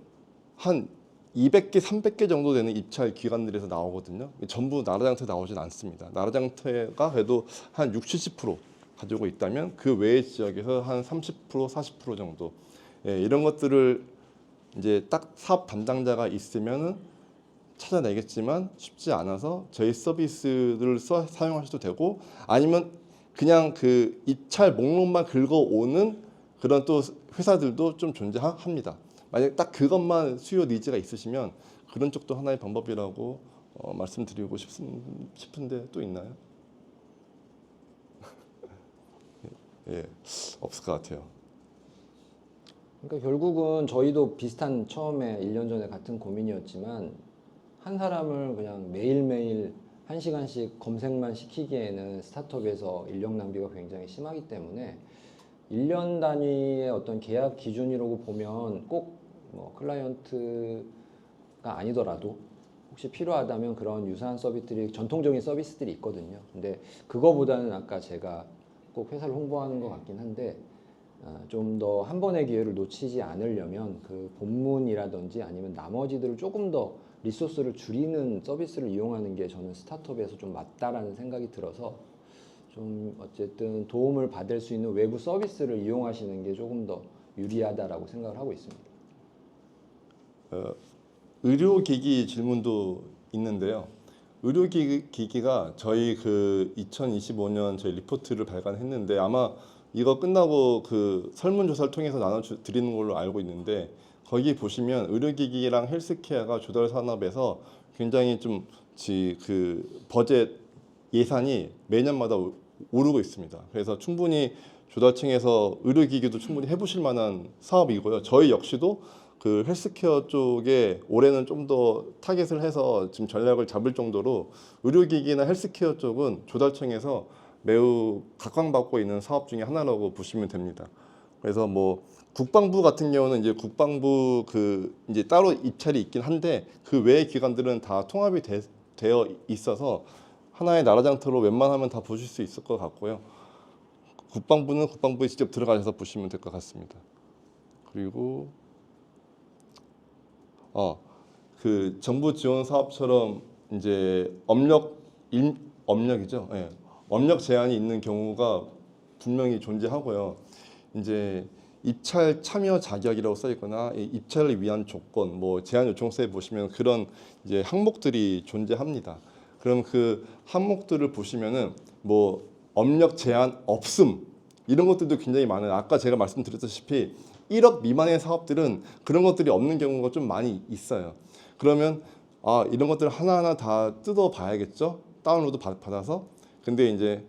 한 200개, 300개 정도 되는 입찰 기관들에서 나오거든요. 전부 나라장터에 나오진 않습니다. 나라장터가 그래도 한 60, 70% 가지고 있다면 그 외의 지역에서 한 30%, 40% 정도 이런 것들을 이제 딱 사업 담당자가 있으면은 찾아내겠지만 쉽지 않아서 저희 서비스를 사용하셔도 되고 아니면 그냥 그 입찰 목록만 긁어오는 그런 또 회사들도 좀 존재합니다. 만약 딱 그것만 수요 니즈가 있으시면 그런 쪽도 하나의 방법이라고 말씀드리고 싶은데 또 있나요? 예, 없을 것 같아요. 그러니까 결국은 저희도 비슷한 처음에 1년 전에 같은 고민이었지만 한 사람을 그냥 매일매일 1시간씩 검색만 시키기에는 스타트업에서 인력 낭비가 굉장히 심하기 때문에 1년 단위의 어떤 계약 기준이라고 보면 꼭 뭐 클라이언트가 아니더라도 혹시 필요하다면 그런 유사한 서비스들이 전통적인 서비스들이 있거든요. 근데 그거보다는 아까 제가 꼭 회사를 홍보하는 것 같긴 한데 좀 더 한 번의 기회를 놓치지 않으려면 그 본문이라든지 아니면 나머지들을 조금 더 리소스를 줄이는 서비스를 이용하는 게 저는 스타트업에서 좀 맞다라는 생각이 들어서 좀 어쨌든 도움을 받을 수 있는 외부 서비스를 이용하시는 게 조금 더 유리하다라고 생각을 하고 있습니다. 의료기기 질문도 있는데요. 의료기기가 저희 그 2025년 저희 리포트를 발간했는데 아마 이거 끝나고 그 설문조사를 통해서 나눠드리는 걸로 알고 있는데 거기 보시면 의료기기랑 헬스케어가 조달 산업에서 굉장히 좀 그 버젯 예산이 매년마다 오르고 있습니다. 그래서 충분히 조달청에서 의료기기도 충분히 해보실 만한 사업이고요. 저희 역시도 그 헬스케어 쪽에 올해는 좀 더 타겟을 해서 지금 전략을 잡을 정도로 의료기기나 헬스케어 쪽은 조달청에서 매우 각광받고 있는 사업 중에 하나라고 보시면 됩니다. 그래서 뭐 국방부 같은 경우는 이제 국방부 그 이제 따로 입찰이 있긴 한데 그 외의 기관들은 다 통합이 되어 있어서 하나의 나라장터로 웬만하면 다 보실 수 있을 것 같고요. 국방부는 국방부에 직접 들어가셔서 보시면 될 것 같습니다. 그리고 그 정부 지원 사업처럼 이제 업력이죠. 예. 업력 제한이 있는 경우가 분명히 존재하고요. 이제 입찰 참여 자격이라고 써 있거나 입찰을 위한 조건, 뭐 제한 요청서에 보시면 그런 이제 항목들이 존재합니다. 그럼 그 항목들을 보시면은 뭐 업력 제한 없음 이런 것들도 굉장히 많아요. 아까 제가 말씀드렸다시피 1억 미만의 사업들은 그런 것들이 없는 경우가 좀 많이 있어요. 그러면 이런 것들 하나하나 다 뜯어 봐야겠죠? 다운로드 받아서. 근데 이제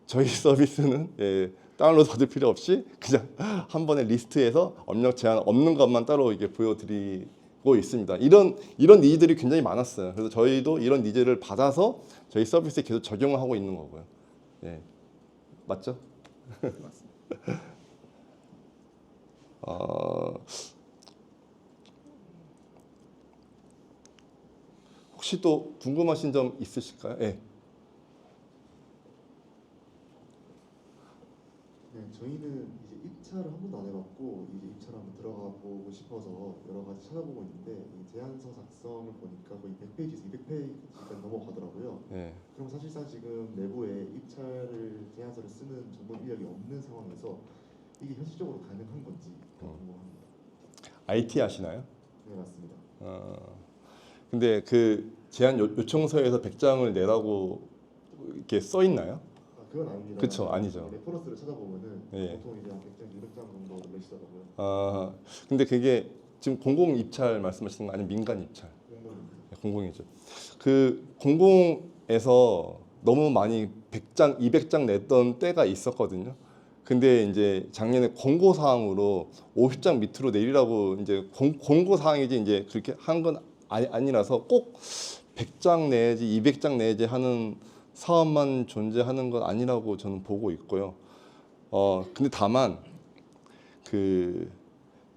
저희 서비스는 다운로드 받을 필요 없이 그냥 한 번에 리스트에서 업력 제한 없는 것만 따로 이게 보여드리고 있습니다. 이런 니즈들이 굉장히 많았어요. 그래서 저희도 이런 니즈를 받아서 저희 서비스에 계속 적용을 하고 있는 거고요. 예, 맞죠? 맞습니다. 혹시 또 궁금하신 점 있으실까요? 네. 네, 저희는 이제 입찰을 한 번도 안 해봤고 이제 입찰 한번 들어가 보고 싶어서 여러 가지 찾아보고 있는데 이 제안서 작성을 보니까 거의 100페이지에서 200페이지까지 넘어가더라고요. 네. 그럼 사실상 지금 내부에 입찰을 제안서를 쓰는 전문 인력이 없는 상황에서 이게 현실적으로 가능한 건지 궁금합니다. IT 아시나요? 네, 맞습니다. 근데 그 제안 요청서에서 100장을 내라고 이렇게 써 있나요? 아, 그건 아닙니다. 그쵸, 아니죠. 레퍼런스를 찾아보면은 예. 보통 이제 한 100장, 200장 정도 내시더라고요. 아, 근데 그게 지금 공공 입찰 말씀하시는 거 아니면 민간 입찰? 공무원입니다. 공공이죠. 그 공공에서 너무 많이 100장, 200장 냈던 때가 있었거든요. 근데 이제 작년에 공고 사항으로 50장 밑으로 내리라고 이제 공고 사항이지 이제 그렇게 한 건 아니라서 꼭 100장 내야지 200장 내야지 하는 사업만 존재하는 건 아니라고 저는 보고 있고요. 근데 다만 그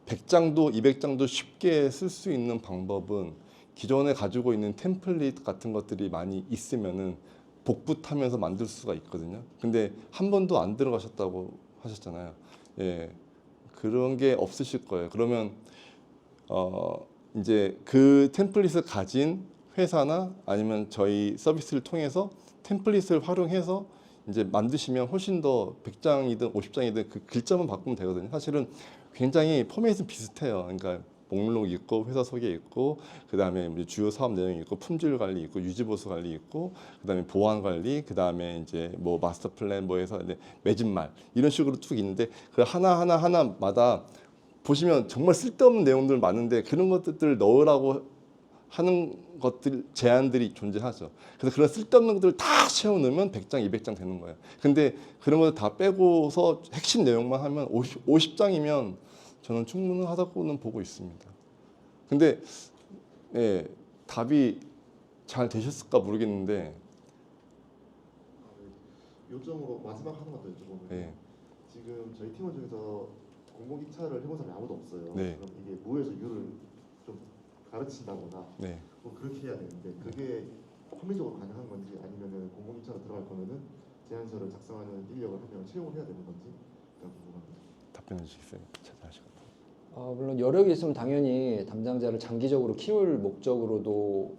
100장도 200장도 쉽게 쓸 수 있는 방법은 기존에 가지고 있는 템플릿 같은 것들이 많이 있으면은 복붙 하면서 만들 수가 있거든요. 근데 한 번도 안 들어가셨다고 하셨잖아요. 예. 그런 게 없으실 거예요. 그러면 이제 그 템플릿을 가진 회사나 아니면 저희 서비스를 통해서 템플릿을 활용해서 이제 만드시면 훨씬 더 100장이든 50장이든 그 글자만 바꾸면 되거든요. 사실은 굉장히 포맷은 비슷해요. 그러니까 목록 있고 회사 소개 있고 그다음에 주요 사업 내용이 있고 품질 관리 있고 유지 보수 관리 있고 그다음에 보안 관리 그다음에 이제 뭐 마스터 플랜 뭐 해서 이제 매진말 이런 식으로 쭉 있는데 그 하나마다 보시면 정말 쓸데없는 내용들 많은데 그런 것들을 넣으라고 하는 것들 제안들이 존재하죠. 그래서 그런 쓸데없는 것들을 다 채워넣으면 100장, 200장 되는 거예요. 근데 그런 것들 다 빼고서 핵심 내용만 하면 50장이면 저는 충분하다고는 보고 있습니다. 근데 예, 답이 잘 되셨을까 모르겠는데 요점으로 마지막 하나만 더 여쭤보면 예, 지금 저희 팀원 중에서 공공 입찰을 해본 사람이 아무도 없어요. 네. 그럼 이게 무에서 유를 좀 가르친다거나 네. 뭐 그렇게 해야 되는데 그게 합리적으로 가능한 건지 아니면은 공공 입찰로 들어갈 거면은 제안서를 작성하는 인력을 한 명을 채용을 해야 되는 건지 궁금합니다. 답변해 주시겠어요? 찾아하시고. 물론 여력이 있으면 당연히 담당자를 장기적으로 키울 목적으로도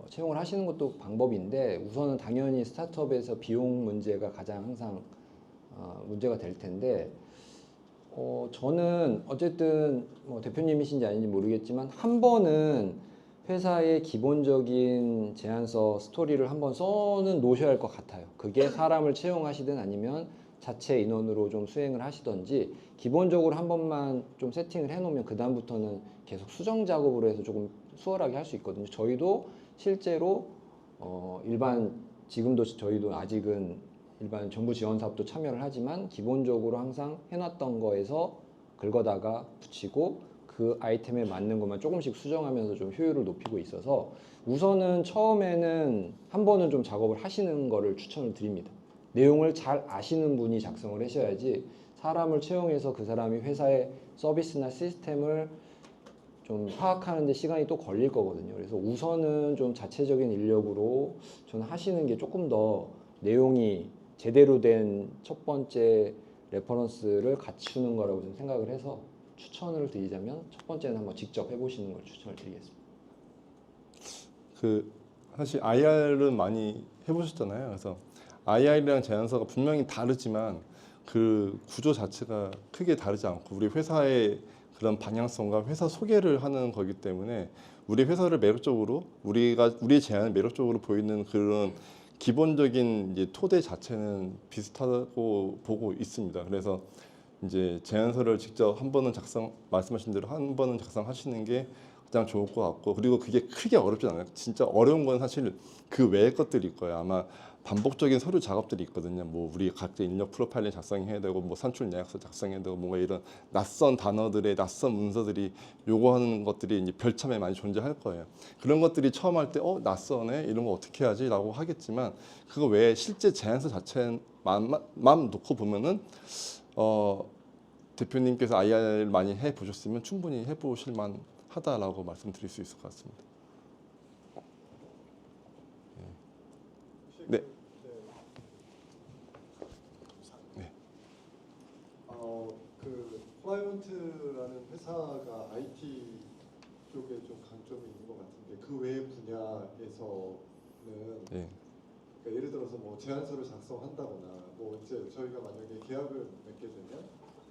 채용을 하시는 것도 방법인데 우선은 당연히 스타트업에서 비용 문제가 가장 항상 문제가 될 텐데 저는 어쨌든 뭐 대표님이신지 아닌지 모르겠지만 한 번은 회사의 기본적인 제안서 스토리를 한번 써는 놓으셔야 할 것 같아요. 그게 사람을 채용하시든 아니면 자체 인원으로 좀 수행을 하시던지 기본적으로 한 번만 좀 세팅을 해놓으면 그 다음부터는 계속 수정 작업으로 해서 조금 수월하게 할 수 있거든요. 저희도 실제로 지금도 저희도 아직은 일반 정부 지원 사업도 참여를 하지만 기본적으로 항상 해놨던 거에서 긁어다가 붙이고 그 아이템에 맞는 것만 조금씩 수정하면서 좀 효율을 높이고 있어서 우선은 처음에는 한 번은 좀 작업을 하시는 거를 추천을 드립니다. 내용을 잘 아시는 분이 작성을 하셔야지 사람을 채용해서 그 사람이 회사의 서비스나 시스템을 좀 파악하는 데 시간이 또 걸릴 거거든요. 그래서 우선은 좀 자체적인 인력으로 저는 하시는 게 조금 더 내용이 제대로 된 첫 번째 레퍼런스를 갖추는 거라고 좀 생각을 해서 추천을 드리자면 첫 번째는 한번 직접 해보시는 걸 추천을 드리겠습니다. 그 사실 IR은 많이 해보셨잖아요. 그래서 IR이랑 제안서가 분명히 다르지만 그 구조 자체가 크게 다르지 않고 우리 회사의 그런 방향성과 회사 소개를 하는 거기 때문에 우리 회사를 매력적으로 우리의 제안을 매력적으로 보이는 그런 기본적인 이제 토대 자체는 비슷하다고 보고 있습니다. 그래서 이제 제안서를 직접 말씀하신 대로 한 번은 작성하시는 게 가장 좋을 것 같고 그리고 그게 크게 어렵지 않아요. 진짜 어려운 건 사실 그 외의 것들일 거예요. 아마 반복적인 서류 작업들이 있거든요. 뭐 우리 각자 인력 프로파일링 작성해야 되고 뭐 산출 예약서 작성해야 되고 뭔가 이런 낯선 단어들의 낯선 문서들이 요구하는 것들이 이제 별참에 많이 존재할 거예요. 그런 것들이 처음 할 때 낯서네 이런 거 어떻게 하지라고 하겠지만 그거 외에 실제 제안서 자체만 놓고 보면은 대표님께서 IR 많이 해 보셨으면 충분히 해 보실 만하다라고 말씀드릴 수 있을 것 같습니다. 플라이먼트라는 회사가 IT 쪽에 좀 강점이 있는 것 같은데 그 외 분야에서는 예. 그러니까 예를 들어서 뭐 제안서를 작성한다거나 뭐 이제 저희가 만약에 계약을 맺게 되면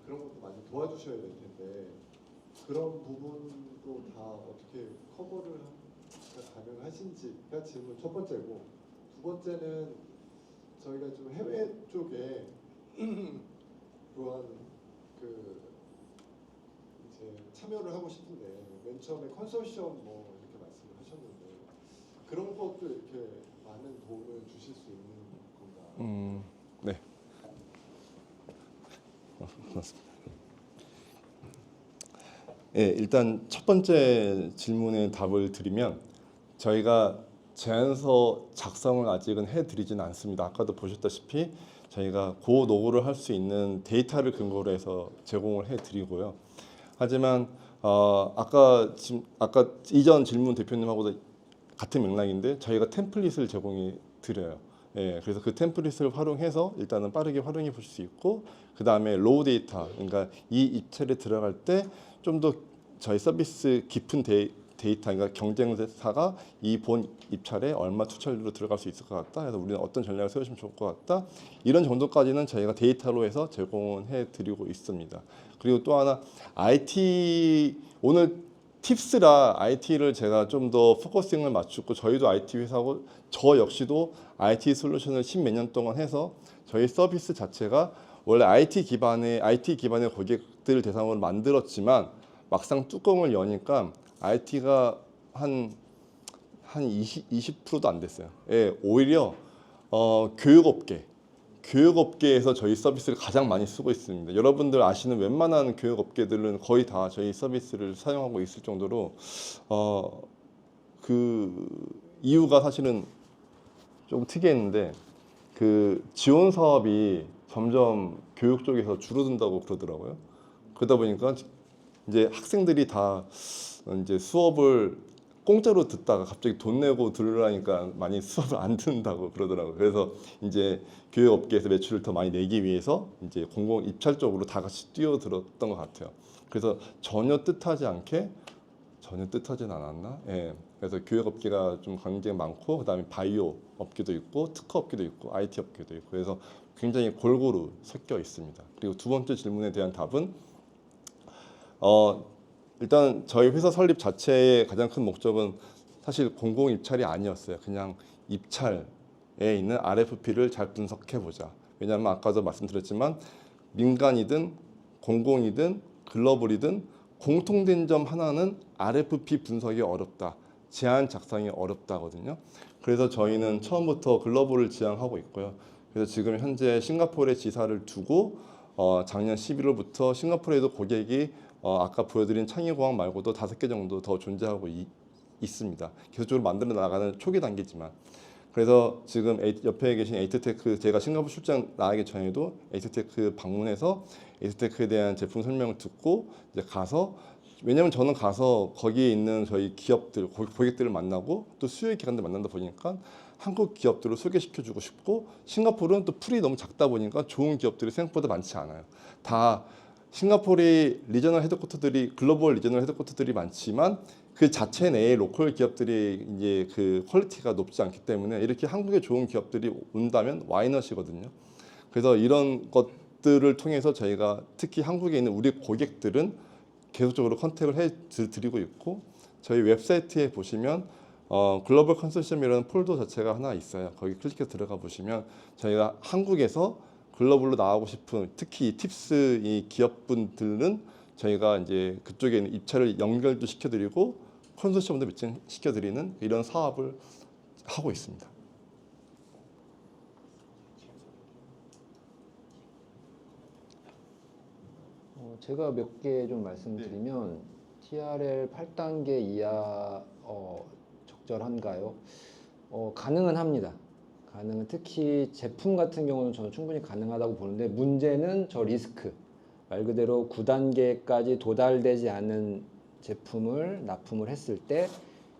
그런 것도 많이 도와주셔야 될 텐데 그런 부분도 다 어떻게 커버를 가능하신지가 질문 첫 번째고 두 번째는 저희가 좀 해외 쪽에 또한 그 이제 참여를 하고 싶은데 맨 처음에 컨소시엄 뭐 이렇게 말씀을 하셨는데 그런 것도 이렇게 많은 도움을 주실 수 있는 건가? 네. 고맙습니다. 예, 일단 첫 번째 질문에 답을 드리면 저희가 제안서 작성을 아직은 해드리지는 않습니다. 아까도 보셨다시피 저희가 고노고를 할 수 있는 데이터를 근거로 해서 제공을 해드리고요. 하지만 아까 이전 질문 대표님하고도 같은 맥락인데 저희가 템플릿을 제공해 드려요. 예, 그래서 그 템플릿을 활용해서 일단은 빠르게 활용해 볼 수 있고 그 다음에 로우 데이터, 그러니까 이 입찰에 들어갈 때 좀 더 저희 서비스 깊은 데이터, 그러니까 경쟁사가 이 본 입찰에 얼마 투자율로 들어갈 수 있을 것 같다. 그래서 우리는 어떤 전략을 세우시면 좋을 것 같다. 이런 정도까지는 저희가 데이터로 해서 제공해 드리고 있습니다. 그리고 또 하나 IT 오늘 팁스라 IT를 제가 좀 더 포커싱을 맞추고 저희도 IT 회사고 저 역시도 IT 솔루션을 10몇 년 동안 해서 저희 서비스 자체가 원래 IT 기반의 고객들 대상으로 만들었지만 막상 뚜껑을 여니까 IT가 한 20%도 안 됐어요. 예, 오히려 교육업계에서 저희 서비스를 가장 많이 쓰고 있습니다. 여러분들 아시는 웬만한 교육업계들은 거의 다 저희 서비스를 사용하고 있을 정도로 그 이유가 사실은 좀 특이했는데 그 지원 사업이 점점 교육 쪽에서 줄어든다고 그러더라고요. 그러다 보니까 이제 학생들이 다 이제 수업을 공짜로 듣다가 갑자기 돈 내고 들으라니까 많이 수업을 안 듣는다고 그러더라고요. 그래서 이제 교육업계에서 매출을 더 많이 내기 위해서 이제 공공 입찰 쪽으로 다 같이 뛰어들었던 것 같아요. 그래서 전혀 뜻하진 않았나? 예. 그래서 교육업계가 좀 굉장히 많고 그다음에 바이오 업계도 있고 특허 업계도 있고 IT 업계도 있고 그래서 굉장히 골고루 섞여 있습니다. 그리고 두 번째 질문에 대한 답은 일단 저희 회사 설립 자체의 가장 큰 목적은 사실 공공 입찰이 아니었어요. 그냥 입찰에 있는 RFP를 잘 분석해 보자. 왜냐하면 아까도 말씀드렸지만 민간이든 공공이든 글로벌이든 공통된 점 하나는 RFP 분석이 어렵다. 제안 작성이 어렵다거든요. 그래서 저희는 처음부터 글로벌을 지향하고 있고요. 그래서 지금 현재 싱가포르에 지사를 두고 작년 11월부터 싱가포르에도 고객이 아까 보여드린 창의공학 말고도 5개 정도 더 존재하고 있습니다. 계속적으로 만들어 나가는 초기 단계지만 그래서 지금 옆에 계신 에이트테크 제가 싱가포르 출장 나가기 전에도 에이트테크 방문해서 에이트테크에 대한 제품 설명을 듣고 이제 가서 왜냐면 저는 가서 거기에 있는 저희 기업들 고객들을 만나고 또 수요 기관들 만난다 보니까 한국 기업들을 소개시켜주고 싶고 싱가포르는 또 풀이 너무 작다 보니까 좋은 기업들이 생각보다 많지 않아요. 다 싱가포르의 리저널 헤드쿼터들이 글로벌 리저널 헤드쿼터들이 많지만 그 자체 내에 로컬 기업들이 이제 그 퀄리티가 높지 않기 때문에 이렇게 한국에 좋은 기업들이 온다면 와이넛이거든요. 그래서 이런 것들을 통해서 저희가 특히 한국에 있는 우리 고객들은 계속적으로 컨택을 해 드리고 있고 저희 웹사이트에 보시면 글로벌 컨소시엄이라는 폴더 자체가 하나 있어요. 거기 클릭해서 들어가 보시면 저희가 한국에서 글로벌로 나가고 싶은 특히 팁스 이 기업분들은 저희가 이제 그쪽에 있는 입찰을 연결도 시켜드리고 컨소시엄도 매칭시켜드리는 이런 사업을 하고 있습니다. 제가 몇 개 좀 말씀드리면 TRL 8단계 이하 적절한가요? 가능은 합니다. 가능은 특히 제품 같은 경우는 저는 충분히 가능하다고 보는데 문제는 저 리스크 말 그대로 9단계까지 도달되지 않은 제품을 납품을 했을 때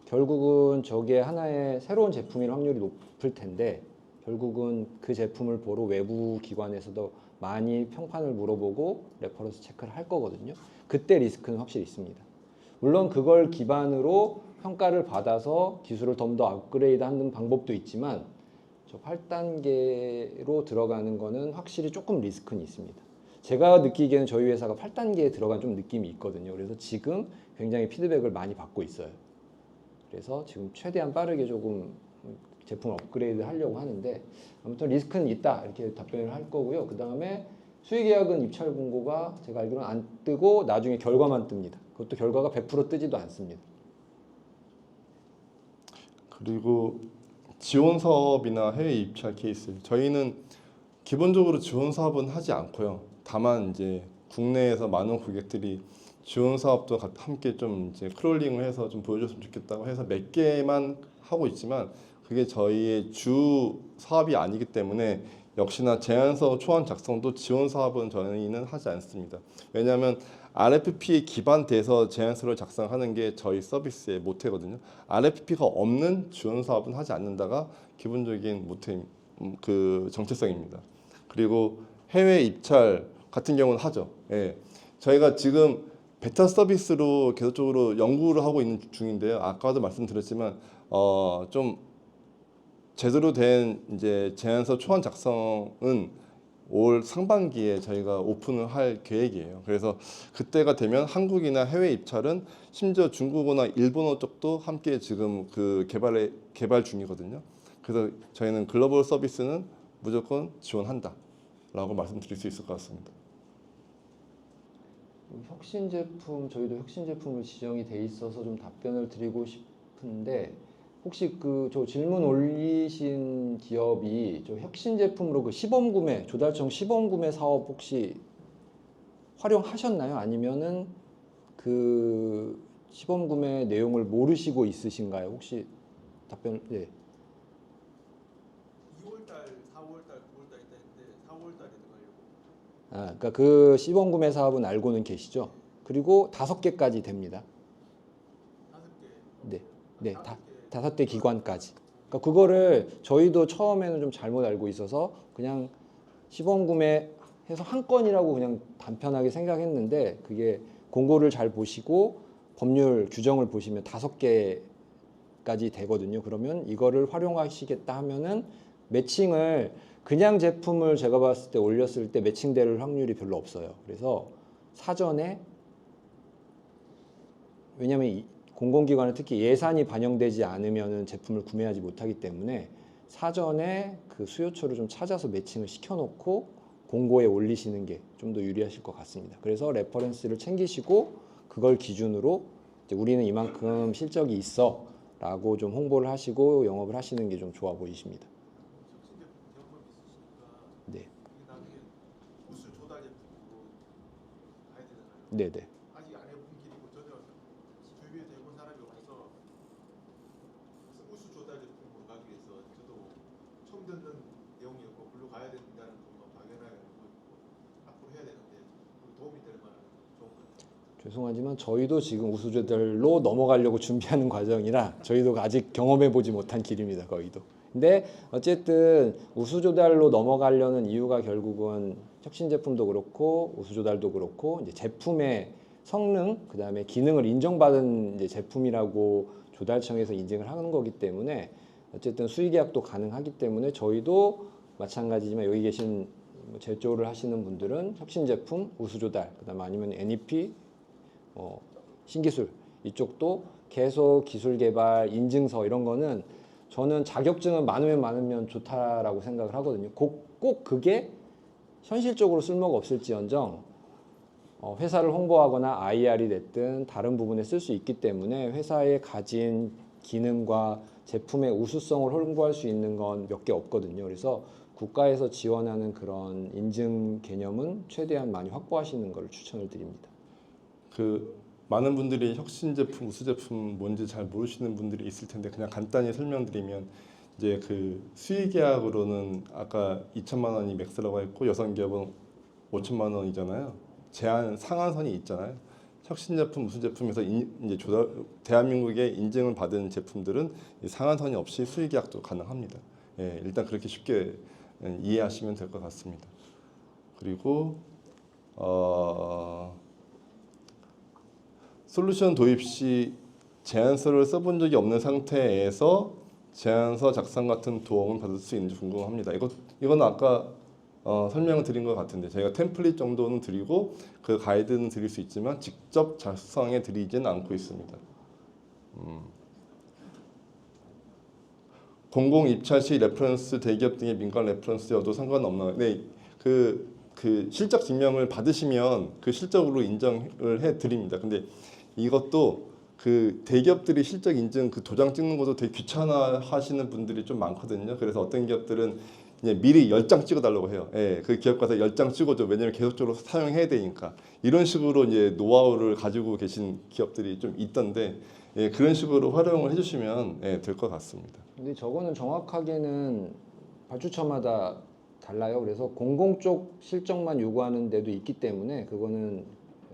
결국은 저게 하나의 새로운 제품일 확률이 높을 텐데 결국은 그 제품을 보러 외부 기관에서도 많이 평판을 물어보고 레퍼런스 체크를 할 거거든요. 그때 리스크는 확실히 있습니다. 물론 그걸 기반으로 평가를 받아서 기술을 좀 더 업그레이드하는 방법도 있지만 저 8단계로 들어가는 거는 확실히 조금 리스크는 있습니다. 제가 느끼기에는 저희 회사가 8단계에 들어간 좀 느낌이 있거든요. 그래서 지금 굉장히 피드백을 많이 받고 있어요. 그래서 지금 최대한 빠르게 조금 제품을 업그레이드 하려고 하는데 아무튼 리스크는 있다 이렇게 답변을 할 거고요. 그 다음에 수의계약은 입찰 공고가 제가 알기로는 안 뜨고 나중에 결과만 뜹니다. 그것도 결과가 100% 뜨지도 않습니다. 그리고 지원 사업이나 해외 입찰 케이스 저희는 기본적으로 지원 사업은 하지 않고요. 다만 이제 국내에서 많은 고객들이 지원 사업도 함께 좀 이제 크롤링을 해서 좀 보여줬으면 좋겠다고 해서 몇 개만 하고 있지만 그게 저희의 주 사업이 아니기 때문에 역시나 제안서 초안 작성도 지원 사업은 저희는 하지 않습니다. 왜냐하면 RFP에 기반돼서 제안서를 작성하는 게 저희 서비스의 모태거든요. RFP가 없는 지원 사업은 하지 않는다가 기본적인 모태 그 정체성입니다. 그리고 해외 입찰 같은 경우는 하죠. 예. 저희가 지금 베타 서비스로 계속적으로 연구를 하고 있는 중인데요. 아까도 말씀드렸지만 좀 제대로 된 이제 제안서 초안 작성은 올 상반기에 저희가 오픈을 할 계획이에요. 그래서 그때가 되면 한국이나 해외 입찰은 심지어 중국어나 일본어 쪽도 함께 지금 그 개발 중이거든요. 그래서 저희는 글로벌 서비스는 무조건 지원한다라고 말씀드릴 수 있을 것 같습니다. 혁신 제품 저희도 혁신 제품을 지정이 돼 있어서 좀 답변을 드리고 싶은데 혹시 그 저 질문 올리신 기업이 저 혁신 제품으로 그 시범 구매 조달청 시범 구매 사업 혹시 활용하셨나요? 아니면은 그 시범 구매 내용을 모르시고 있으신가요? 혹시 답변 네. 2월달, 4월달, 9월달 있다 했는데 4월달에 들어가려고. 아, 그러니까 그 시범 구매 사업은 알고는 계시죠? 그리고 5개까지 됩니다. 5개. 네, 네, 5대 기관까지. 그러니까 그거를 저희도 처음에는 좀 잘못 알고 있어서 그냥 시범 구매해서 한 건이라고 그냥 단편하게 생각했는데 그게 공고를 잘 보시고 법률 규정을 보시면 5개까지 되거든요. 그러면 이거를 활용하시겠다 하면은 매칭을 그냥 제품을 제가 봤을 때 올렸을 때 매칭될 확률이 별로 없어요. 그래서 사전에 왜냐하면 공공기관은 특히 예산이 반영되지 않으면 제품을 구매하지 못하기 때문에 사전에 그 수요처를 좀 찾아서 매칭을 시켜놓고 공고에 올리시는 게 좀 더 유리하실 것 같습니다. 그래서 레퍼런스를 챙기시고 그걸 기준으로 이제 우리는 이만큼 실적이 있어라고 좀 홍보를 하시고 영업을 하시는 게 좀 좋아 보이십니다. 혁신 제품 경험 있으시니까 네, 이게 나중에 우수 조달 제품으로 가야 되잖아요. 네, 네. 아직 안 해본 길이고 전혀 준비되고 해본 사람이 없어서 우수 조달 제품으로 가기 위해서 저도 처음 듣는 내용이었고 글로 가야 된다는 것만 막연하게 알고 있고 앞으로 해야 되는데 도움이 될 만한 좋은 것 같아요. 죄송하지만 저희도 지금 우수조달로 넘어가려고 준비하는 과정이라 저희도 아직 경험해 보지 못한 길입니다. 거의도. 근데 어쨌든 우수조달로 넘어가려는 이유가 결국은 혁신 제품도 그렇고 우수조달도 그렇고 이제 제품의 성능 그다음에 기능을 인정받은 이제 제품이라고 조달청에서 인증을 하는 거기 때문에 어쨌든 수의계약도 가능하기 때문에 저희도 마찬가지지만 여기 계신 제조를 하시는 분들은 혁신 제품, 우수조달 그다음에 아니면 NEP 신기술 이쪽도 계속 기술 개발, 인증서 이런 거는 저는 자격증은 많으면 좋다라고 생각을 하거든요. 꼭 그게 현실적으로 쓸모가 없을지언정 회사를 홍보하거나 IR이 됐든 다른 부분에 쓸 수 있기 때문에 회사에 가진 기능과 제품의 우수성을 홍보할 수 있는 건 몇 개 없거든요. 그래서 국가에서 지원하는 그런 인증 개념은 최대한 많이 확보하시는 걸 추천을 드립니다. 그 많은 분들이 혁신 제품, 우수 제품 뭔지 잘 모르시는 분들이 있을 텐데 그냥 간단히 설명드리면 이제 그 수의 계약으로는 아까 2천만 원이 맥스라고 했고 여성 기업은 5천만 원이잖아요. 제한 상한선이 있잖아요. 혁신 제품, 우수 제품에서 이제 대한민국의 인증을 받은 제품들은 상한선이 없이 수의 계약도 가능합니다. 예, 일단 그렇게 쉽게 이해하시면 될 것 같습니다. 그리고 솔루션 도입 시 제안서를 써본 적이 없는 상태에서 제안서 작성 같은 도움을 받을 수 있는지 궁금합니다. 이건 아까 설명을 드린 것 같은데 저희가 템플릿 정도는 드리고 그 가이드는 드릴 수 있지만 직접 작성해 드리지는 않고 있습니다. 공공 입찰 시 레퍼런스 대기업 등의 민간 레퍼런스여도 상관없나요? 네, 그 실적 증명을 받으시면 그 실적으로 인정을 해 드립니다. 근데 이것도 그 대기업들이 실적 인증 그 도장 찍는 것도 되게 귀찮아하시는 분들이 좀 많거든요. 그래서 어떤 기업들은 이제 미리 10장 찍어달라고 해요. 예, 그 기업 가서 10장 찍어줘. 왜냐면 계속적으로 사용해야 되니까. 이런 식으로 이제 노하우를 가지고 계신 기업들이 좀 있던데 예, 그런 식으로 활용을 해주시면 예, 될 것 같습니다. 근데 저거는 정확하게는 발주처마다 달라요. 그래서 공공 쪽 실적만 요구하는 데도 있기 때문에 그거는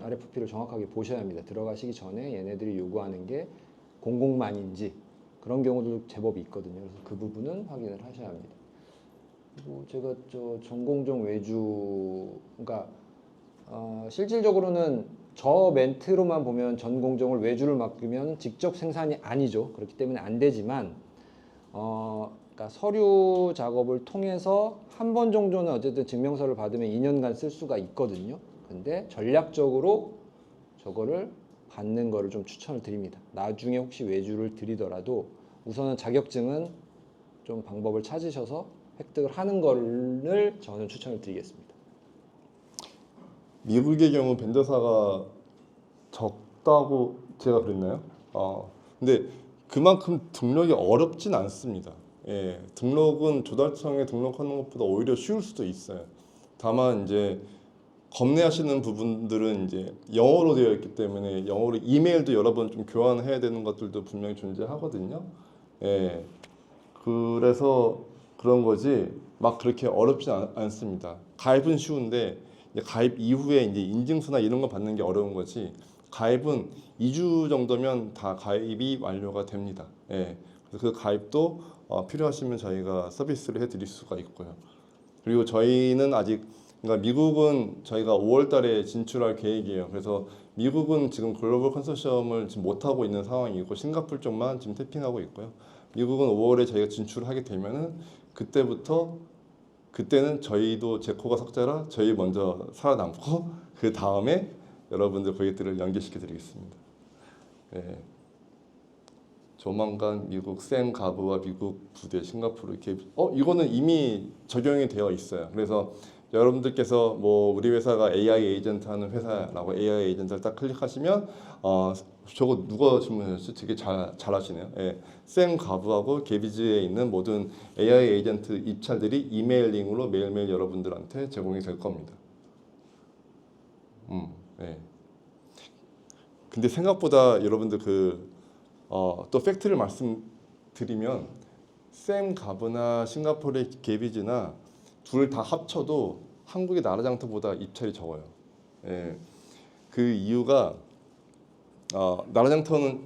RFP를 정확하게 보셔야 합니다. 들어가시기 전에 얘네들이 요구하는 게 공공만인지 그런 경우도 제법 있거든요. 그래서 그 부분은 확인을 하셔야 합니다. 그리고 제가 저 전공정 외주, 그러니까 실질적으로는 저 멘트로만 보면 전공정을 외주를 맡기면 직접 생산이 아니죠. 그렇기 때문에 안 되지만 그러니까 서류 작업을 통해서 한 번 정도는 어쨌든 증명서를 받으면 2년간 쓸 수가 있거든요. 근데 전략적으로 저거를 받는 거를 좀 추천을 드립니다. 나중에 혹시 외주를 드리더라도 우선은 자격증은 좀 방법을 찾으셔서 획득을 하는 거를 저는 추천을 드리겠습니다. 미국의 경우 벤더사가 적다고 제가 그랬나요? 근데 그만큼 등록이 어렵진 않습니다. 예, 등록은 조달청에 등록하는 것보다 오히려 쉬울 수도 있어요. 다만 이제 겁내하시는 부분들은 이제 영어로 되어 있기 때문에 영어로 이메일도 여러 번 좀 교환해야 되는 것들도 분명히 존재하거든요. 예, 그래서 그런 거지 막 그렇게 어렵지 않습니다. 가입은 쉬운데 이제 가입 이후에 이제 인증서나 이런 거 받는 게 어려운 거지. 가입은 2주 정도면 다 가입이 완료가 됩니다. 예, 그래서 그 가입도 필요하시면 저희가 서비스를 해드릴 수가 있고요. 그리고 저희는 아직 그러니까 미국은 저희가 5월 달에 진출할 계획이에요. 그래서 미국은 지금 글로벌 컨소시엄을 지금 못 하고 있는 상황이고 싱가포르 쪽만 지금 태핑하고 있고요. 미국은 5월에 저희가 진출하게 되면은 그때는 저희도 제코가 석자라 저희 먼저 살아남고 그 다음에 여러분들 고객들을 연계시켜 드리겠습니다. 네. 조만간 미국 샘 가브와 미국 부대 싱가포르 이렇게 이거는 이미 적용이 되어 있어요. 그래서 여러분들께서 뭐 우리 회사가 AI 에이전트 하는 회사라고 AI 에이전트를 딱 클릭하시면 저거 누가 질문하셨지? 되게 잘하시네요. 예, 샘 가브하고 게비즈에 있는 모든 AI 에이전트 입찰들이 이메일 링으로 매일매일 여러분들한테 제공이 될 겁니다. 예. 근데 생각보다 여러분들 또 팩트를 말씀드리면 샘 가브나 싱가포르의 게비즈나 둘 다 합쳐도 한국의 나라장터보다 입찰이 적어요. 예. 그 이유가 나라장터는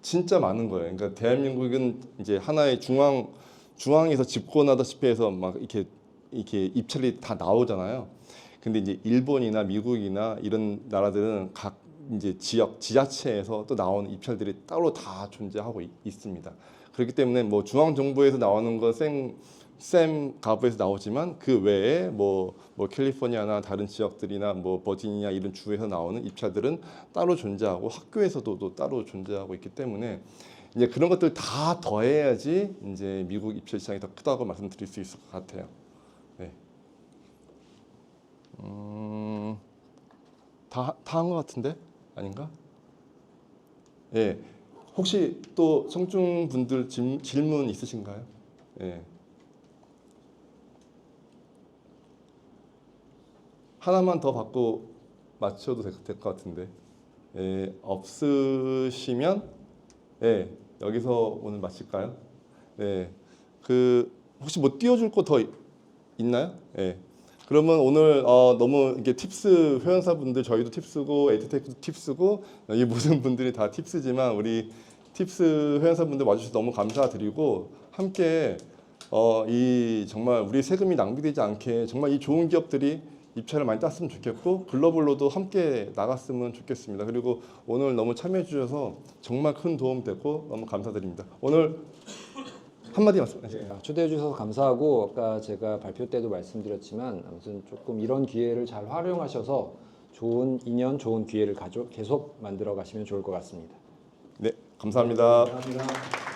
진짜 많은 거예요. 그러니까 대한민국은 이제 하나의 중앙에서 집권하다시피 해서 막 이렇게 입찰이 다 나오잖아요. 근데 이제 일본이나 미국이나 이런 나라들은 각 이제 지역 지자체에서 또 나오는 입찰들이 따로 다 존재하고 있습니다. 그렇기 때문에 뭐 중앙 정부에서 나오는 건 샘 가브에서 나오지만 그 외에 뭐 캘리포니아나 다른 지역들이나 뭐 버지니아 이런 주에서 나오는 입찰들은 따로 존재하고 학교에서도 또 따로 존재하고 있기 때문에 이제 그런 것들 다 더해야지 이제 미국 입찰 시장이 더 크다고 말씀드릴 수 있을 것 같아요. 네. 다 한 것 같은데 아닌가? 예. 혹시 또 청중 분들 질문 있으신가요? 예. 하나만 더 받고 맞춰도 될 것 같은데 없으시면 여기서 오늘 마칠까요? 혹시 뭐 띄워줄 거 더 있나요? 그러면 오늘 너무 이게 팁스 회원사분들 저희도 팁스고 에이트테크도 팁스고 여기 모든 분들이 다 팁스지만 우리 팁스 회원사분들 와주셔서 너무 감사드리고 함께 이 정말 우리 세금이 낭비되지 않게 정말 이 좋은 기업들이 입찰을 많이 땄으면 좋겠고 글로벌로도 함께 나갔으면 좋겠습니다. 그리고 오늘 너무 참여해 주셔서 정말 큰 도움 됐고 너무 감사드립니다. 오늘 한마디 말씀하세요. 초대해 주셔서 감사하고 아까 제가 발표 때도 말씀드렸지만 아무튼 조금 이런 기회를 잘 활용하셔서 좋은 인연, 좋은 기회를 계속 만들어 가시면 좋을 것 같습니다. 네, 감사합니다. 감사합니다.